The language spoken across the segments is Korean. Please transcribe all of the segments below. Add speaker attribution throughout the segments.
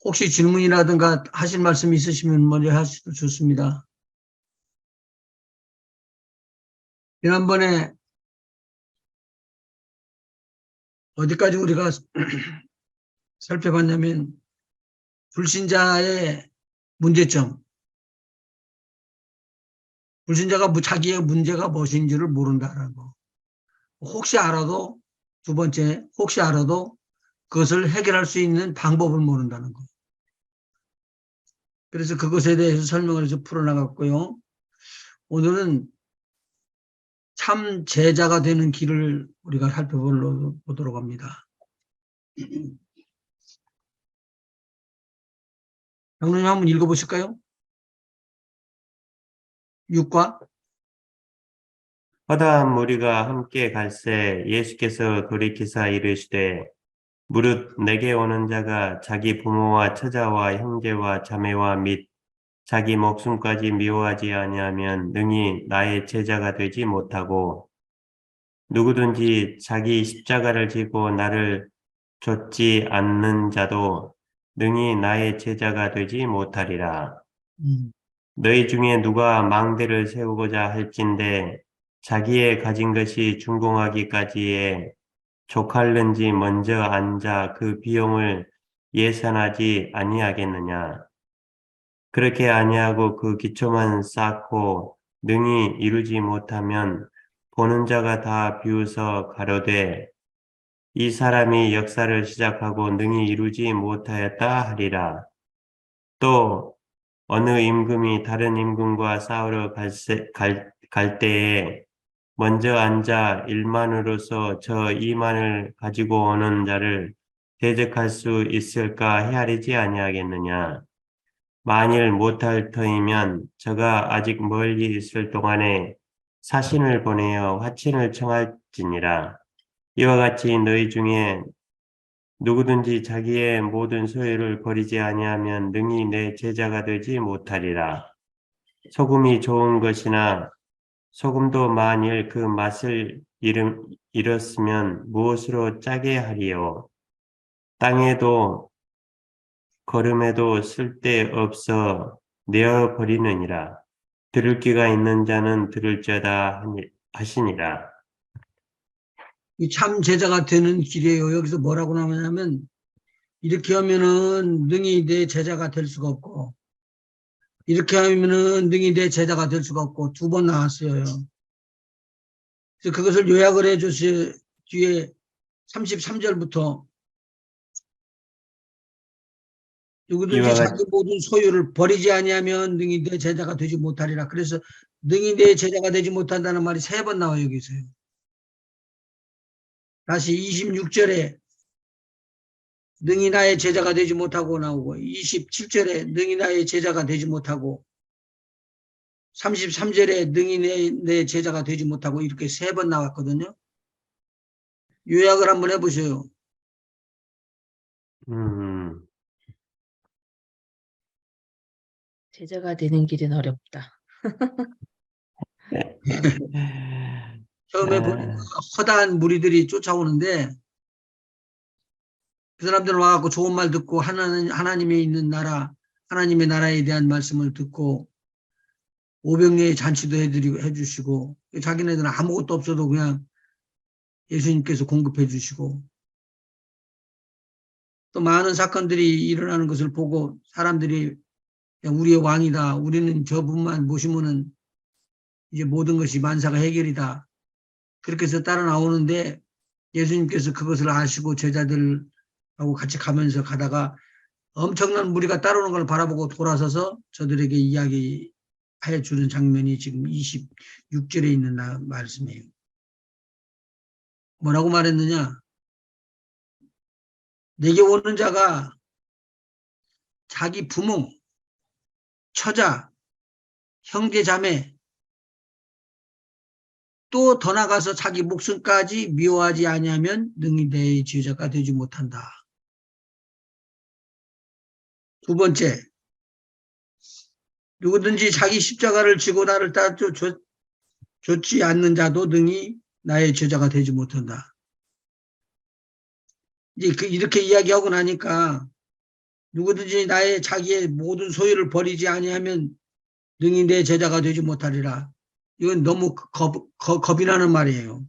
Speaker 1: 혹시 질문이라든가 하실 말씀 있으시면 먼저 하셔도 좋습니다. 지난번에 어디까지 우리가 살펴봤냐면 불신자의 문제점, 불신자가 자기의 문제가 무엇인지를 모른다는 거. 혹시 알아도 두 번째, 혹시 알아도 그것을 해결할 수 있는 방법을 모른다는 거. 그래서 그것에 대해서 설명을 해서 풀어나갔고요. 오늘은 참 제자가 되는 길을 우리가 살펴보도록 합니다. 장로님 한번 읽어보실까요? 6과
Speaker 2: 허다한 무리가 함께 갈새 예수께서 돌이키사 이르시되 무릇 내게 오는 자가 자기 부모와 처자와 형제와 자매와 및 자기 목숨까지 미워하지 아니하면 능히 나의 제자가 되지 못하고 누구든지 자기 십자가를 지고 나를 좇지 않는 자도 능히 나의 제자가 되지 못하리라. 너희 중에 누가 망대를 세우고자 할진대 자기의 가진 것이 준공하기까지에 족할는지 먼저 앉아 그 비용을 예산하지 아니하겠느냐. 그렇게 아니하고 그 기초만 쌓고 능히 이루지 못하면 보는 자가 다 비웃어 가로되 이 사람이 역사를 시작하고 능히 이루지 못하였다 하리라. 또 어느 임금이 다른 임금과 싸우러 갈 때에 먼저 앉아 1만으로서 저 2만을 가지고 오는 자를 대적할 수 있을까 헤아리지 아니하겠느냐. 만일 못할 터이면 저가 아직 멀리 있을 동안에 사신을 보내어 화친을 청할지니라. 이와 같이 너희 중에 누구든지 자기의 모든 소유를 버리지 아니하면 능히 내 제자가 되지 못하리라. 소금이 좋은 것이나 소금도 만일 그 맛을 잃었으면 무엇으로 짜게 하리요. 땅에도 거름에도 쓸데없어 내어 버리느니라. 들을 귀가 있는 자는 들을지어다 하시니라.
Speaker 1: 이 참 제자가 되는 길이에요. 여기서 뭐라고 나오냐면 이렇게 하면은 능히 내 제자가 될 수가 없고 이렇게 하면은 능히 내 제자가 될 수가 없고 두 번 나왔어요. 그래서 그것을 요약을 해줬어요. 뒤에 33절부터 누구든지
Speaker 2: 이와
Speaker 1: 자기 모든 소유를 버리지 아니하면 능히 내 제자가 되지 못하리라. 그래서 능히 내 제자가 되지 못한다는 말이 세 번 나와요. 여기서요. 다시 26절에 능히 나의 제자가 되지 못하고 나오고 27절에 능히 나의 제자가 되지 못하고 33절에 능히 내 제자가 되지 못하고 이렇게 세 번 나왔거든요. 요약을 한번 해보세요.
Speaker 3: 제자가 되는 길은 어렵다.
Speaker 1: 처음에 보니까 허다한 무리들이 쫓아오는데 그 사람들은 와갖고 좋은 말 듣고 하나님의 있는 나라, 하나님의 나라에 대한 말씀을 듣고 오병이의 잔치도 해주시고 자기네들은 아무것도 없어도 그냥 예수님께서 공급해 주시고 또 많은 사건들이 일어나는 것을 보고 사람들이 우리의 왕이다. 우리는 저분만 모시면은 이제 모든 것이 만사가 해결이다. 그렇게 해서 따라 나오는데 예수님께서 그것을 아시고 제자들하고 같이 가면서 가다가 엄청난 무리가 따라오는 걸 바라보고 돌아서서 저들에게 이야기해 주는 장면이 지금 26절에 있는 말씀이에요. 뭐라고 말했느냐? 내게 오는 자가 자기 부모, 처자, 형제, 자매 또 더 나가서 자기 목숨까지 미워하지 아니하면 능히 내 제자가 되지 못한다. 두 번째, 누구든지 자기 십자가를 지고 나를 따라 좇지 않는 자도 능히 나의 제자가 되지 못한다. 이제 이렇게 이야기하고 나니까 누구든지 나의 자기의 모든 소유를 버리지 아니하면 능히 내 제자가 되지 못하리라. 이건 너무 겁이 나는 말이에요.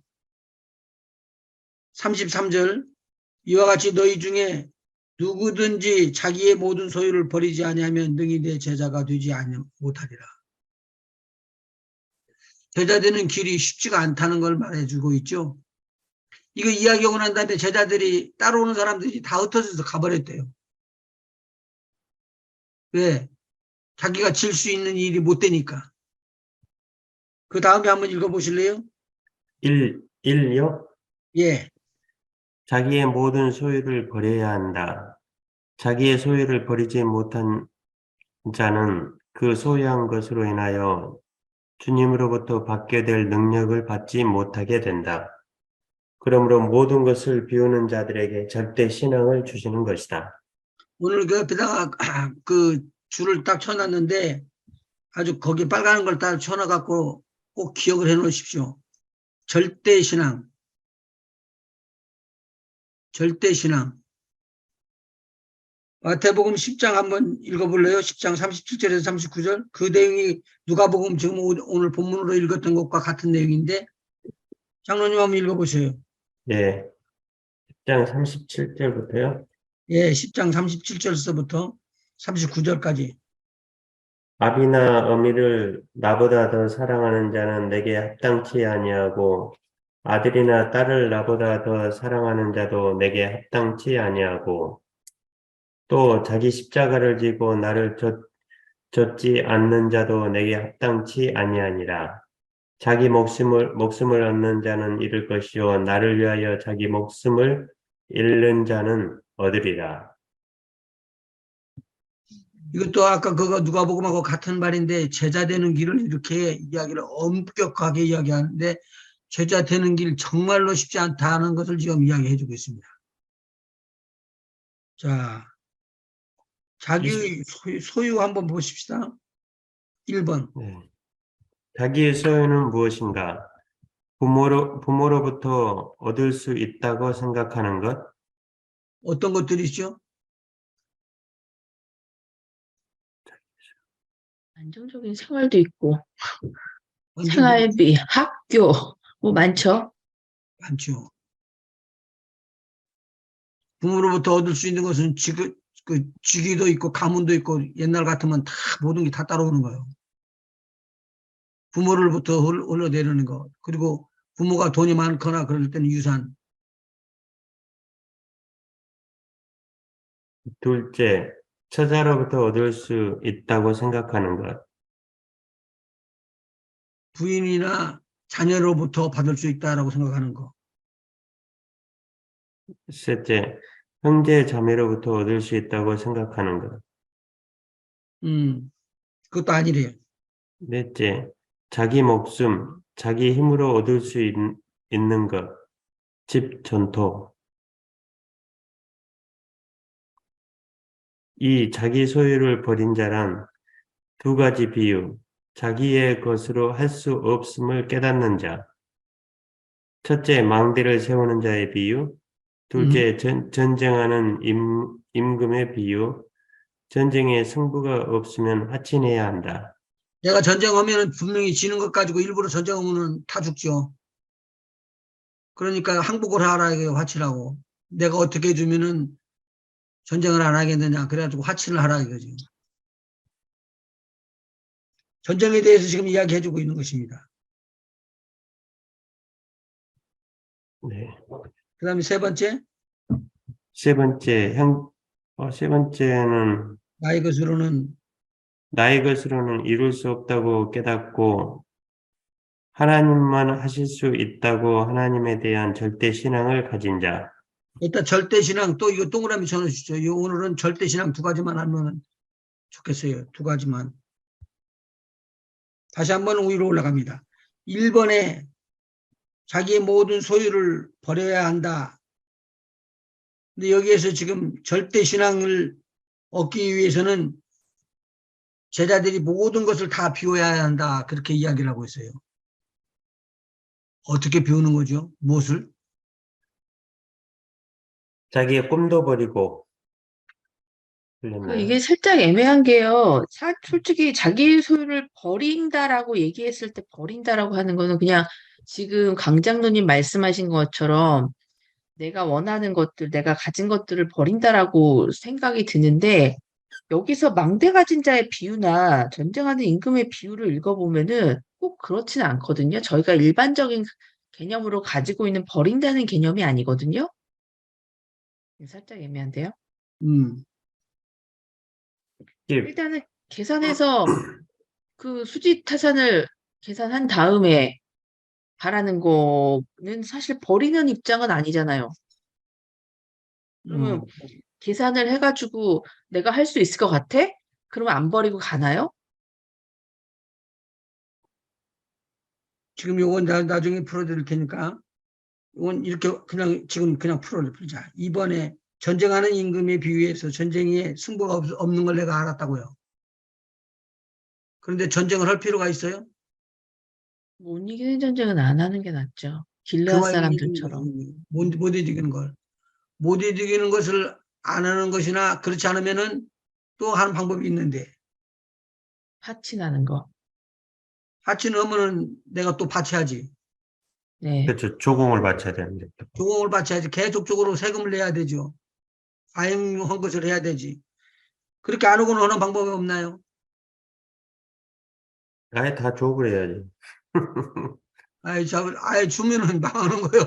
Speaker 1: 33절 이와 같이 너희 중에 누구든지 자기의 모든 소유를 버리지 아니하면 능히 내 제자가 되지 못하리라. 제자 되는 길이 쉽지가 않다는 걸 말해주고 있죠. 이거 이야기하고 난 다음에 제자들이 따라오는 사람들이 다 흩어져서 가버렸대요. 왜? 자기가 질 수 있는 일이 못 되니까. 그 다음에 한번 읽어보실래요?
Speaker 2: 1요?
Speaker 1: 예.
Speaker 2: 자기의 모든 소유를 버려야 한다. 자기의 소유를 버리지 못한 자는 그 소유한 것으로 인하여 주님으로부터 받게 될 능력을 받지 못하게 된다. 그러므로 모든 것을 비우는 자들에게 절대 신앙을 주시는 것이다.
Speaker 1: 오늘 그 옆에다가 그 줄을 딱 쳐놨는데 아주 거기 빨간 걸 딱 쳐놔갖고 꼭 기억을 해 놓으십시오. 절대신앙. 절대신앙. 마태복음 10장 한번 읽어볼래요? 10장 37절에서 39절. 그 내용이 누가복음 지금 오늘 본문으로 읽었던 것과 같은 내용인데 장로님 한번 읽어보세요.
Speaker 2: 예. 10장 37절부터요.
Speaker 1: 예, 10장 37절서부터 39절까지.
Speaker 2: 아비나 어미를 나보다 더 사랑하는 자는 내게 합당치 아니하고 아들이나 딸을 나보다 더 사랑하는 자도 내게 합당치 아니하고 또 자기 십자가를 지고 나를 좇지 않는 자도 내게 합당치 아니하니라. 자기 목숨을 얻는 자는 잃을 것이요 나를 위하여 자기 목숨을 잃는 자는 얻으리라.
Speaker 1: 이것도 아까 그거 누가복음하고 같은 말인데 제자 되는 길을 이렇게 이야기를 엄격하게 이야기하는데 제자 되는 길 정말로 쉽지 않다는 것을 지금 이야기해 주고 있습니다. 자, 자기 소유 한번 보십시다. 1번.
Speaker 2: 네. 자기의 소유는 무엇인가? 부모로부터 얻을 수 있다고 생각하는 것?
Speaker 1: 어떤 것들이죠?
Speaker 3: 안정적인 생활도 있고,
Speaker 1: 완전
Speaker 3: 생활비, 학교, 뭐 많죠?
Speaker 1: 많죠. 부모로부터 얻을 수 있는 것은 직위도 있고 가문도 있고 옛날 같으면 다 모든 게 다 따라오는 거예요. 부모로부터 흘러내리는 거. 그리고 부모가 돈이 많거나 그럴 때는 유산.
Speaker 2: 둘째, 처자로부터 얻을 수 있다고 생각하는 것.
Speaker 1: 부인이나 자녀로부터 받을 수 있다라고 생각하는 거.
Speaker 2: 셋째, 형제 자매로부터 얻을 수 있다고 생각하는 것.
Speaker 1: 그것도 아니래요.
Speaker 2: 넷째, 자기 목숨, 자기 힘으로 얻을 수 있는 것. 집, 전토. 이 자기 소유를 버린 자란 두 가지 비유. 자기의 것으로 할 수 없음을 깨닫는 자. 첫째, 망대를 세우는 자의 비유. 둘째, 전쟁하는 임금의 비유. 전쟁에 승부가 없으면 화친해야 한다.
Speaker 1: 내가 전쟁하면 분명히 지는 것 가지고 일부러 전쟁하면 다 죽죠. 그러니까 항복을 하라 이거예요. 화치라고. 내가 어떻게 해주면은 전쟁을 안 하겠느냐. 그래가지고 화치를 하라 이거지. 전쟁에 대해서 지금 이야기해주고 있는 것입니다.
Speaker 2: 네.
Speaker 1: 그 다음에 세 번째,
Speaker 2: 세 번째는
Speaker 1: 나의 것으로는
Speaker 2: 나의 것으로는 이룰 수 없다고 깨닫고 하나님만 하실 수 있다고 하나님에 대한 절대 신앙을 가진 자.
Speaker 1: 일단 절대신앙 또 이거 동그라미 쳐놓으시죠. 오늘은 절대신앙 두 가지만 하면 좋겠어요. 두 가지만. 다시 한번 위로 올라갑니다. 1번에 자기의 모든 소유를 버려야 한다. 근데 여기에서 지금 절대신앙을 얻기 위해서는 제자들이 모든 것을 다 비워야 한다. 그렇게 이야기를 하고 있어요. 어떻게 비우는 거죠? 무엇을?
Speaker 2: 자기의 꿈도 버리고 틀렸나요?
Speaker 3: 이게 살짝 애매한 게요. 솔직히 자기 소유를 버린다라고 얘기했을 때 버린다라고 하는 거는 그냥 지금 강장로님 말씀하신 것처럼 내가 원하는 것들, 내가 가진 것들을 버린다라고 생각이 드는데 여기서 망대 가진 자의 비유나 전쟁하는 임금의 비유를 읽어보면은 꼭 그렇지는 않거든요. 저희가 일반적인 개념으로 가지고 있는 버린다는 개념이 아니거든요. 살짝 애매한데요.
Speaker 1: 음.
Speaker 2: 이게
Speaker 3: 일단은 계산해서 그 수지 타산을 계산한 다음에 바라는 거는 사실 버리는 입장은 아니잖아요. 그러면
Speaker 1: 음.
Speaker 3: 계산을 해가지고 내가 할 수 있을 것 같아? 그러면 안 버리고 가나요?
Speaker 1: 지금 요건 나중에 풀어드릴 테니까 이건 이렇게 그냥 지금 그냥 풀자. 이번에 전쟁하는 임금에 비유해서 전쟁에 승부가 없는 걸 내가 알았다고요. 그런데 전쟁을 할 필요가 있어요?
Speaker 3: 못 이기는 전쟁은 안 하는 게 낫죠.
Speaker 1: 그
Speaker 3: 길르앗
Speaker 1: 말이 이기는
Speaker 3: 사람들처럼.
Speaker 1: 거지. 못 이기는 걸. 못 이기는 것을 안 하는 것이나 그렇지 않으면은 또 하는 방법이 있는데
Speaker 3: 파친하는 거.
Speaker 1: 하치 넣으면은 내가 또 바쳐야지.
Speaker 3: 네.
Speaker 2: 그렇죠. 조공을 바쳐야 되는데.
Speaker 1: 조공을 바쳐야지. 계속적으로 세금을 내야 되죠. 과잉한 것을 해야 되지. 그렇게 안 하고는 하는 방법이 없나요?
Speaker 2: 아예 다 족을 해야지.
Speaker 1: 아예 주면은 망하는 거예요.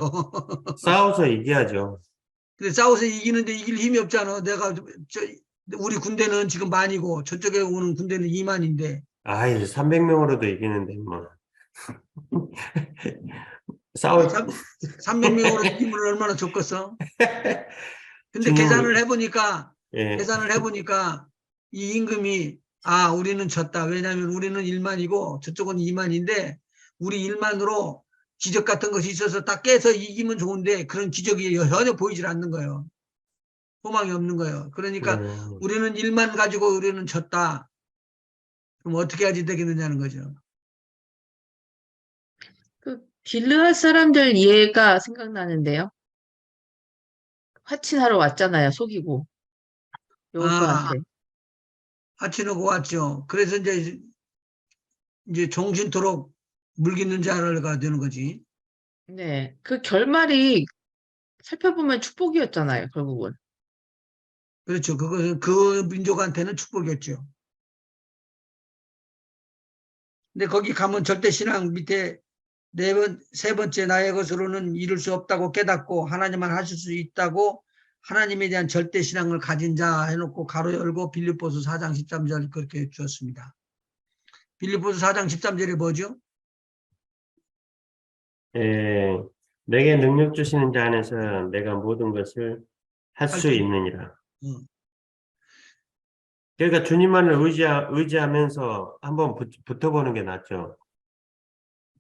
Speaker 2: 싸워서 이겨야죠.
Speaker 1: 근데 싸워서 이기는데 이길 힘이 없잖아. 우리 군대는 지금 만이고 저쪽에 오는 군대는 2만인데
Speaker 2: 아이, 300명으로도 이기는데, 뭐. 싸워,
Speaker 1: 300명으로 이기면 얼마나 좋겠어? 근데
Speaker 2: 주님을, 예,
Speaker 1: 계산을 해보니까 이 임금이 우리는 졌다. 왜냐하면 우리는 1만이고 저쪽은 2만인데 우리 1만으로 기적 같은 것이 있어서 딱 깨서 이기면 좋은데 그런 기적이 전혀 보이질 않는 거예요. 소망이 없는 거예요. 그러니까
Speaker 2: 음,
Speaker 1: 우리는 1만 가지고 우리는 졌다. 그럼 어떻게 해야지 되겠느냐는 거죠.
Speaker 3: 길르앗 사람들 이해가 생각나는데요. 화친하러 왔잖아요. 속이고.
Speaker 1: 아,
Speaker 3: 여호수아한테.
Speaker 1: 하치노고 왔죠. 그래서 이제 정신토록 물깃는 자가 되는 거지.
Speaker 3: 네. 그 결말이 살펴보면 축복이었잖아요. 결국은.
Speaker 1: 그렇죠. 그것은 그 민족한테는 축복이었죠. 근데 거기 가면 절대신앙 밑에 세 번째 나의 것으로는 이룰 수 없다고 깨닫고 하나님만 하실 수 있다고 하나님에 대한 절대신앙을 가진 자 해놓고 가로 열고 빌립보서 4장 13절 그렇게 주었습니다. 빌립보서 4장 13절에 뭐죠?
Speaker 2: 예, 내게 능력 주시는 자 안에서 내가 모든 것을 할
Speaker 1: 할
Speaker 2: 수
Speaker 1: 수 있다.
Speaker 2: 있느니라.
Speaker 1: 어.
Speaker 2: 그러니까 주님만을 의지하면서 한번 붙어보는 게 낫죠.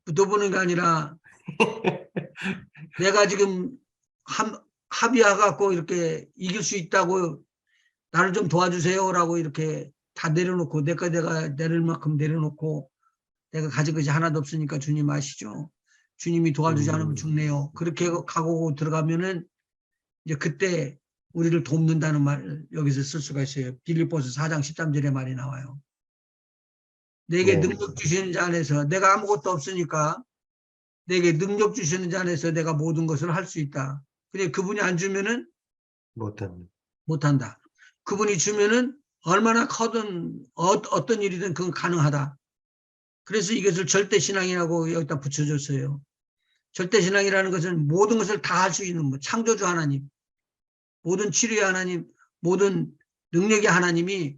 Speaker 1: 붙어보는 게 아니라 내가 지금 합의해갖고 이렇게 이길 수 있다고 나를 좀 도와주세요라고 이렇게 다 내려놓고 내가 내릴 만큼 내려놓고 내가 가진 것이 하나도 없으니까 주님 아시죠? 주님이 도와주지 않으면
Speaker 2: 음,
Speaker 1: 죽네요. 그렇게 가고 들어가면은 이제 그때 우리를 돕는다는 말 여기서 쓸 수가 있어요. 빌립보서 4장 13절에 말이 나와요. 내게
Speaker 2: 네,
Speaker 1: 능력 주시는 자 안에서 내가 아무것도 없으니까 내게 능력 주시는 자 안에서 내가 모든 것을 할 수 있다. 근데 그분이 안 주면은
Speaker 2: 못합니다.
Speaker 1: 못한다. 그분이 주면은 얼마나 커든 어떤 일이든 그건 가능하다. 그래서 이것을 절대신앙이라고 여기다 붙여줬어요. 절대신앙이라는 것은 모든 것을 다 할 수 있는 창조주 하나님, 모든 치료의 하나님, 모든 능력의 하나님이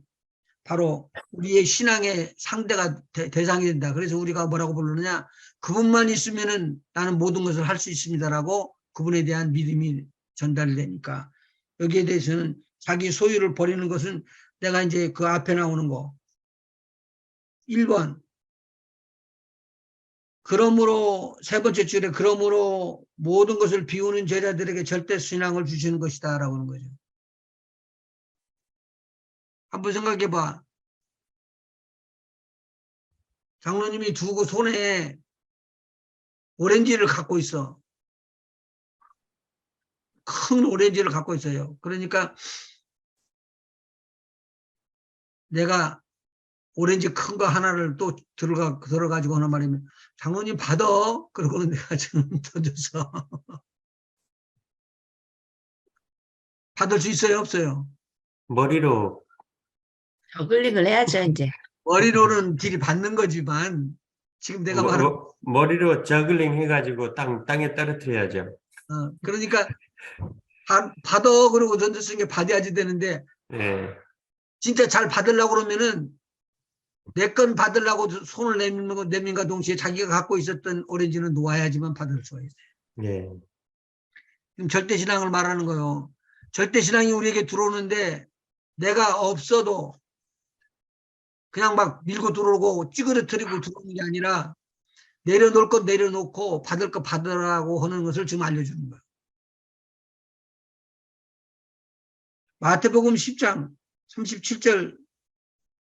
Speaker 1: 바로 우리의 신앙의 상대가 대상이 된다. 그래서 우리가 뭐라고 부르느냐? 그분만 있으면은 나는 모든 것을 할 수 있습니다라고 그분에 대한 믿음이 전달되니까 여기에 대해서는 자기 소유를 버리는 것은 내가 이제 그 앞에 나오는 거 1번 그러므로 세 번째 줄에 그러므로 모든 것을 비우는 제자들에게 절대 신앙을 주시는 것이다라고 하는 거죠. 한번 생각해 봐. 장로님이 두고 손에 오렌지를 갖고 있어. 큰 오렌지를 갖고 있어요. 그러니까 내가 오렌지 큰 거 하나를 또 들어가지고 하는 말이면 장로님 받아. 그러고는 내가 좀 던져서 받을 수 있어요, 없어요?
Speaker 2: 머리로
Speaker 3: 저글링을 해야죠, 이제.
Speaker 1: 머리로는 길이 받는 거지만 지금 내가 말한
Speaker 2: 머리로 저글링 해가지고 땅에 떨어뜨려야죠.
Speaker 1: 그러니까 받아 그러고 던졌으니까 받아야지 되는데
Speaker 2: 예,
Speaker 1: 진짜 잘 받으려고 그러면은 내 건 받으려고 손을 내민과 동시에 자기가 갖고 있었던 오렌지는 놓아야지만 받을 수가 있어요.
Speaker 2: 예,
Speaker 1: 지금 절대신앙을 말하는 거요. 절대신앙이 우리에게 들어오는데 내가 없어도 그냥 막 밀고 들어오고 찌그러뜨리고 들어오는 게 아니라 내려놓을 것 내려놓고 받을 것 받으라고 하는 것을 지금 알려주는 거예요. 마태복음 10장 37절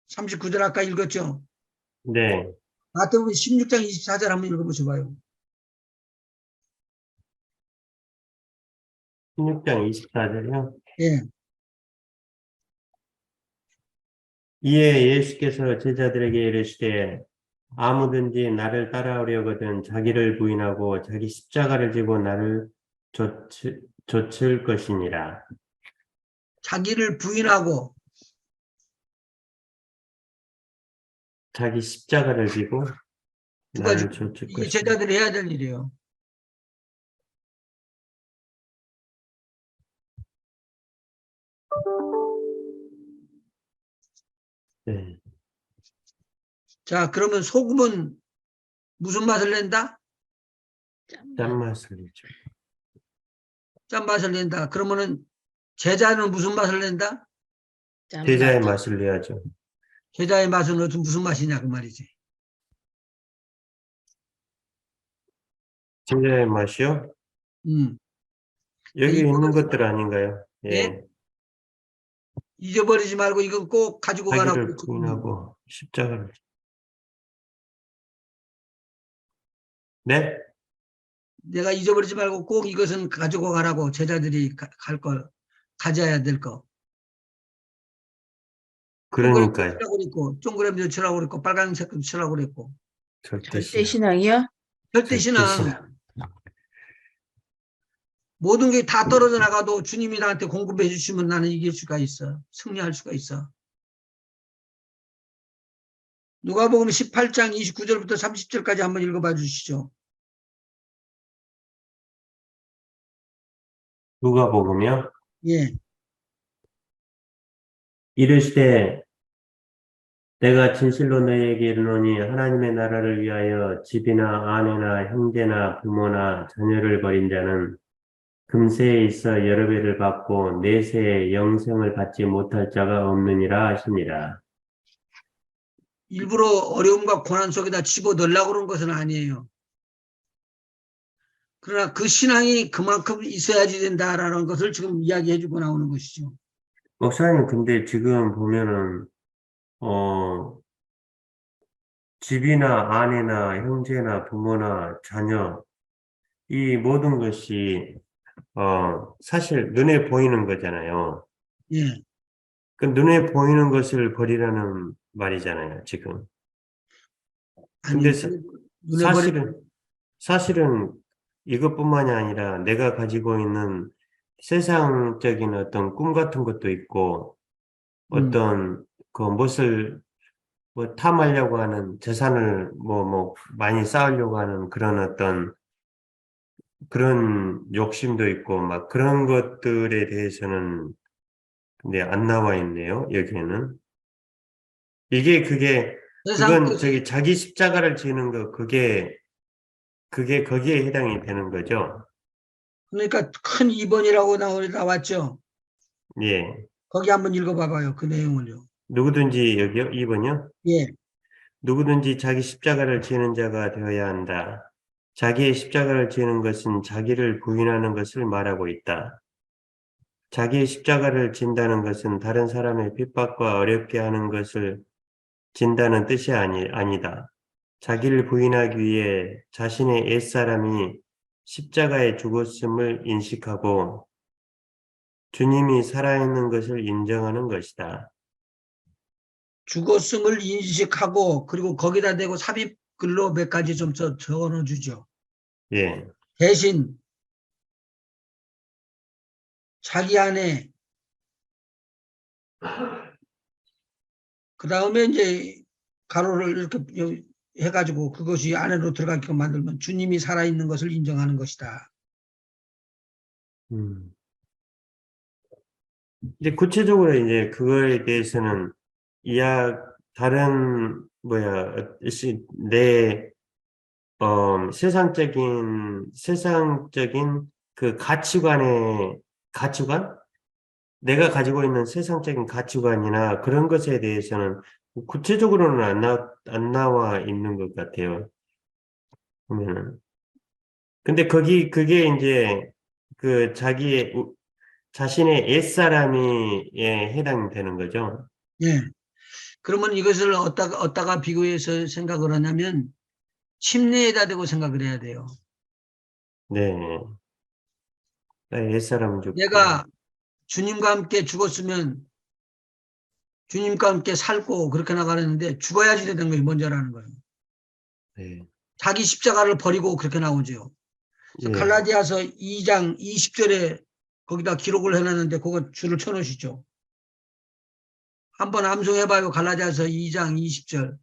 Speaker 1: 39절 아까 읽었죠.
Speaker 2: 네.
Speaker 1: 마태복음 16장 24절 한번 읽어보셔봐요.
Speaker 2: 16장 24절이요.
Speaker 1: 예.
Speaker 2: 이에 예수께서 제자들에게 이르시되 아무든지 나를 따라오려거든 자기를 부인하고 자기 십자가를 지고 나를 좇을 것이니라.
Speaker 1: 자기를 부인하고
Speaker 2: 자기 십자가를 지고
Speaker 1: 누가
Speaker 2: 나를 좇을
Speaker 1: 이게
Speaker 2: 것이니라.
Speaker 1: 제자들이 해야 될 일이에요.
Speaker 2: 네.
Speaker 1: 자, 그러면 소금은 무슨 맛을 낸다?
Speaker 2: 짠맛을 내죠.
Speaker 1: 짠맛을 낸다. 그러면은 제자는 무슨 맛을 낸다?
Speaker 2: 제자의 맛을 내야죠.
Speaker 1: 제자의 맛은 무슨 맛이냐 그 말이지.
Speaker 2: 제자의 맛이요? 여기 있는 것들 아닌가요? 예.
Speaker 1: 예? 잊어버리지 말고 이건 꼭 가지고 가라고.
Speaker 2: 자기를 부인하고 십자가를. 네?
Speaker 1: 내가 잊어버리지 말고 꼭 이것은 가지고 가라고 제자들이 갈 걸, 가져야 될 거.
Speaker 2: 그러니까요.
Speaker 1: 칠하고 그랬고, 동그라미도 칠하고 그랬고, 빨간색도 칠하고 그랬고.
Speaker 3: 절대신앙이요?
Speaker 1: 절대신앙. 모든 게 다 떨어져 나가도 주님이 나한테 공급해 주시면 나는 이길 수가 있어. 승리할 수가 있어. 누가복음 18장 29절부터 30절까지 한번 읽어봐 주시죠.
Speaker 2: 누가복음이요?
Speaker 1: 예.
Speaker 2: 이르시되 내가 진실로 너희에게 이르노니 하나님의 나라를 위하여 집이나 아내나 형제나 부모나 자녀를 버린 자는 금세에 있어 여러 배를 받고 내세에 영생을 받지 못할 자가 없느니라 하시니라.
Speaker 1: 일부러 어려움과 고난 속에다 집어넣으려고 그런 것은 아니에요. 그러나 그 신앙이 그만큼 있어야지 된다라는 것을 지금 이야기해 주고 나오는 것이죠.
Speaker 2: 목사님, 근데 지금 보면은 집이나 아내나 형제나 부모나 자녀 이 모든 것이 사실 눈에 보이는 거잖아요.
Speaker 1: 예.
Speaker 2: 그 눈에 보이는 것을 버리라는 말이잖아요, 지금.
Speaker 1: 아니,
Speaker 2: 근데
Speaker 1: 눈에 버리
Speaker 2: 사실은 이것뿐만이 아니라 내가 가지고 있는 세상적인 어떤 꿈 같은 것도 있고 어떤 그 무엇을 뭐 탐하려고 하는 재산을 뭐 많이 쌓으려고 하는 그런 어떤 그런 욕심도 있고 막 그런 것들에 대해서는 근데 안 나와 있네요, 여기에는.
Speaker 1: 세상
Speaker 2: 그건
Speaker 1: 것이
Speaker 2: 저기 자기 십자가를 지는 거 그게 거기에 해당이 되는 거죠.
Speaker 1: 그러니까 큰 2번이라고 나왔죠.
Speaker 2: 예.
Speaker 1: 거기 한번 읽어봐봐요. 그 내용을요.
Speaker 2: 누구든지 여기요? 2번이요?
Speaker 1: 예.
Speaker 2: 누구든지 자기 십자가를 지는 자가 되어야 한다. 자기의 십자가를 지는 것은 자기를 부인하는 것을 말하고 있다. 자기의 십자가를 진다는 것은 다른 사람의 핍박과 어렵게 하는 것을 진다는 뜻이 아니다. 자기를 부인하기 위해 자신의 옛사람이 십자가에 죽었음을 인식하고 주님이 살아있는 것을 인정하는 것이다.
Speaker 1: 죽었음을 인식하고 그리고 거기다 대고 삽입글로 몇 가지 좀 적어 넣어 주죠.
Speaker 2: 예,
Speaker 1: 대신 자기 안에 그 다음에 이제 가로를 이렇게 해가지고 그것이 안으로 들어가게끔 만들면 주님이 살아있는 것을 인정하는 것이다.
Speaker 2: 이제 구체적으로 이제 그거에 대해서는 다른 내 세상적인 그 가치관? 내가 가지고 있는 세상적인 가치관이나 그런 것에 대해서는 구체적으로는 안 나와 있는 것 같아요. 보면은. 근데 그게 이제 그 자신의 옛사람이 해당되는 거죠.
Speaker 1: 예. 그러면 이것을 어디다가 비교해서 생각을 하냐면 침례에다 대고 생각을 해야 돼요.
Speaker 2: 네. 나의 옛사람은 죽고,
Speaker 1: 내가 주님과 함께 죽었으면 주님과 함께 살고 그렇게 나가는데 죽어야지 되는 것이 먼저라는 거예요.
Speaker 2: 네.
Speaker 1: 자기 십자가를 버리고 그렇게 나오죠. 그래서
Speaker 2: 예.
Speaker 1: 갈라디아서 2장 20절에 거기다 기록을 해놨는데 그거 줄을 쳐놓으시죠. 한번 암송해봐요. 갈라디아서 2장 20절.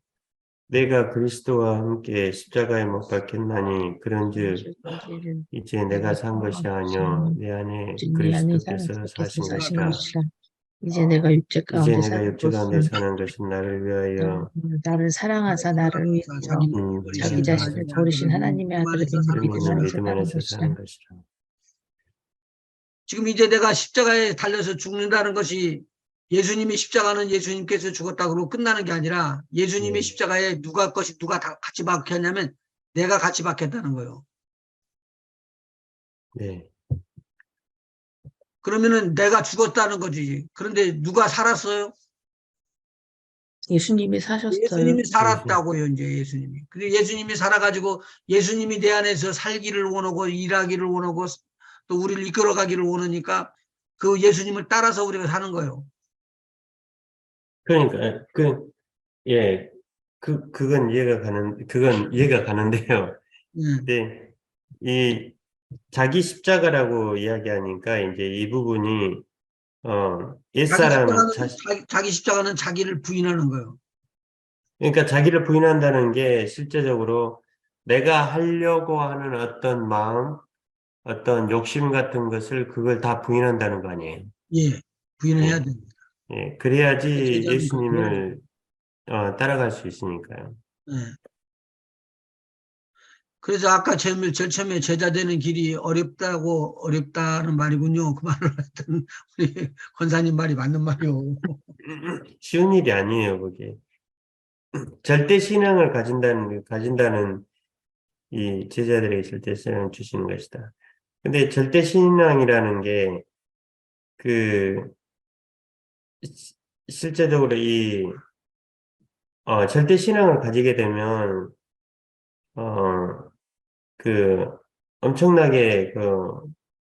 Speaker 2: 내가 그리스도와 함께 십자가에 못 박혔나니 그런즉 이제 내가 산 것이 아니요 내 안에
Speaker 3: 네 안에
Speaker 2: 그리스도께서 사신
Speaker 3: 사신
Speaker 2: 것이라.
Speaker 3: 것이라. 이제 내가 육체
Speaker 2: 이제
Speaker 3: 가운데
Speaker 2: 내가
Speaker 3: 사는
Speaker 2: 육체 가운데
Speaker 3: 것은
Speaker 2: 사는 것은 나를 위하여
Speaker 3: 나를 사랑하사 나를 위하여 자기 자신을 버리신 하나님의 아들을
Speaker 2: 이름이 있는
Speaker 3: 믿음으로
Speaker 2: 믿음
Speaker 3: 사는
Speaker 2: 안에서
Speaker 3: 것이라.
Speaker 2: 사는 것이라.
Speaker 1: 지금 이제 내가 십자가에 달려서 죽는다는 것이 예수님이 십자가는 예수님께서 죽었다 그러고 끝나는 게 아니라 예수님이
Speaker 2: 네.
Speaker 1: 십자가에 누가 다 같이 박혔냐면 내가 같이 박혔다는 거예요.
Speaker 2: 네.
Speaker 1: 그러면은 내가 죽었다는 거지. 그런데 누가 살았어요?
Speaker 3: 예수님이 사셨어요.
Speaker 1: 예수님이 살았다고요, 이제 예수님이. 근데 예수님이 살아가지고 예수님이 내 안에서 살기를 원하고 일하기를 원하고 또 우리를 이끌어가기를 원하니까 그 예수님을 따라서 우리가 사는 거예요.
Speaker 2: 그러니까 예. 그건 이해가 가는데요.
Speaker 1: 예.
Speaker 2: 근데 이 자기 십자가라고 이야기하니까 이제 이 부분이
Speaker 1: 자기 십자가는 자기를 부인하는 거예요.
Speaker 2: 그러니까 자기를 부인한다는 게 실제적으로 내가 하려고 하는 어떤 마음, 어떤 욕심 같은 것을 그걸 다 부인한다는 거 아니에요.
Speaker 1: 예, 부인해야
Speaker 2: 예,
Speaker 1: 됩니다.
Speaker 2: 그래야지
Speaker 1: 제자는 그렇게 해야 돼요.
Speaker 2: 예수님을 따라갈 수 있으니까요.
Speaker 1: 예. 그래서 아까 제일 처음에 제자 되는 길이 어렵다는 말이군요. 그 말을 했던 우리 권사님 말이 맞는 말이요.
Speaker 2: 쉬운 일이 아니에요, 그게. 절대 신앙을 가진다는 이 제자들에게 절대 신앙을 주시는 것이다. 근데 절대 신앙이라는 게 그 실제적으로 절대 신앙을 가지게 되면 그 엄청나게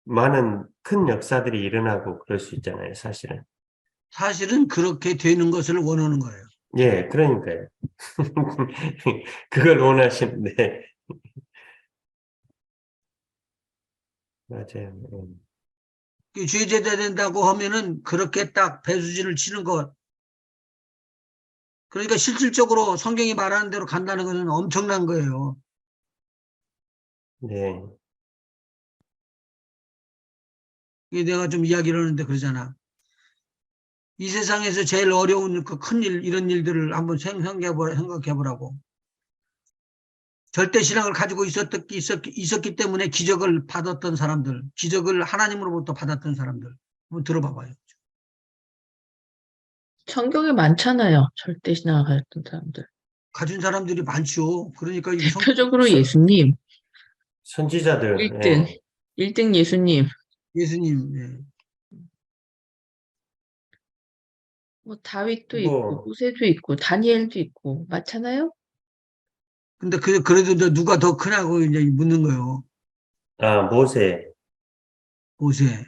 Speaker 2: 많은 큰 역사들이 일어나고 그럴 수 있잖아요, 사실은.
Speaker 1: 사실은 그렇게 되는 것을 원하는 거예요.
Speaker 2: 예, 그러니까요. 그걸 원하시는데 맞아요.
Speaker 1: 그 주의 제자 된다고 하면은 그렇게 딱 배수진을 치는 것. 그러니까 실질적으로 성경이 말하는 대로 간다는 것은 엄청난 거예요.
Speaker 2: 네,
Speaker 1: 이게 내가 좀 이야기를 하는데 그러잖아. 이 세상에서 제일 어려운 그 큰 일, 이런 일들을 한번 생각해 보라고. 절대 신앙을 가지고 있었기 때문에 기적을 받았던 사람들, 기적을 하나님으로부터 받았던 사람들. 한번 들어봐봐요.
Speaker 3: 성경에 많잖아요. 절대 신앙을 가졌던 사람들.
Speaker 1: 가진 사람들이 많죠. 그러니까 이
Speaker 3: 대표적으로 예수님,
Speaker 2: 선지자들,
Speaker 3: 1등. 1등 예수님.
Speaker 1: 예수님. 예.
Speaker 3: 뭐 다윗도 있고,
Speaker 2: 뭐,
Speaker 3: 모세도 있고, 다니엘도 있고, 많잖아요?
Speaker 1: 근데 그래도 누가 더 크냐고 이제 묻는 거예요.
Speaker 2: 모세.
Speaker 1: 모세.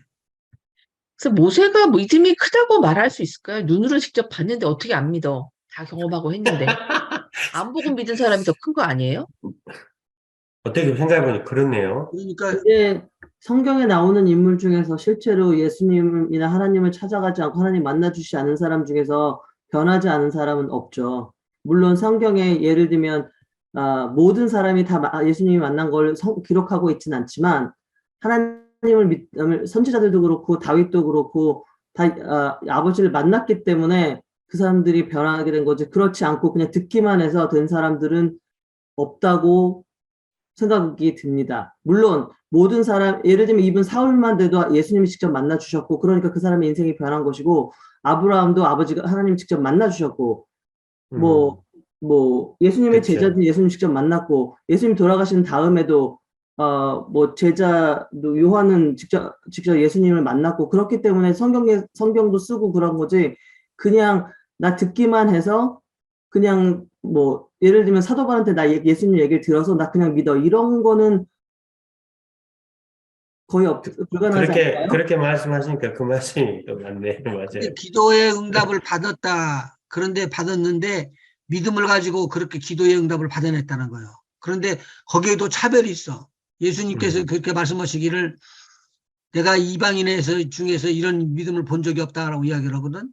Speaker 3: 그래서 모세가 믿음이 크다고 말할 수 있을까요? 눈으로 직접 봤는데 어떻게 안 믿어? 다 경험하고 했는데 안 보고 믿은 사람이 더 큰 거 아니에요?
Speaker 2: 어떻게 생각해보니 그렇네요.
Speaker 1: 그러니까
Speaker 4: 근데 성경에 나오는 인물 중에서 실제로 예수님이나 하나님을 찾아가지 않고 하나님 만나주지 않은 사람 중에서 변하지 않은 사람은 없죠. 물론 성경에 예를 들면 모든 사람이 다 예수님이 만난 걸 기록하고 있진 않지만 하나님을 선지자들도 그렇고 다윗도 그렇고 다 아버지를 만났기 때문에 그 사람들이 변하게 된 거지. 그렇지 않고 그냥 듣기만 해서 된 사람들은 없다고 생각이 듭니다. 물론 모든 사람, 예를 들면 이분 사울만 돼도 예수님이 직접 만나 주셨고, 그러니까 그 사람의 인생이 변한 것이고, 아브라함도 아버지가 하나님 직접 만나 주셨고, 뭐 예수님의
Speaker 2: 그쵸.
Speaker 4: 제자들 예수님 직접 만났고, 예수님 돌아가신 다음에도 뭐 제자도 요한은 직접 예수님을 만났고, 그렇기 때문에 성경도 쓰고 그런 거지. 그냥 나 듣기만 해서 그냥 뭐 예를 들면 사도 바울한테 나 예수님 얘기를 들어서 나 그냥 믿어 이런 거는 거의 불가능하지 않을까요?
Speaker 2: 그렇게 말씀하시니까 그 말씀이 또 맞네요. 맞아요.
Speaker 1: 기도의 응답을 받았다. 그런데 받았는데 믿음을 가지고 그렇게 기도의 응답을 받아냈다는 거예요. 그런데 거기에도 차별이 있어. 예수님께서 그렇게 말씀하시기를 내가 이방인에서 중에서 이런 믿음을 본 적이 없다라고 이야기를 하거든.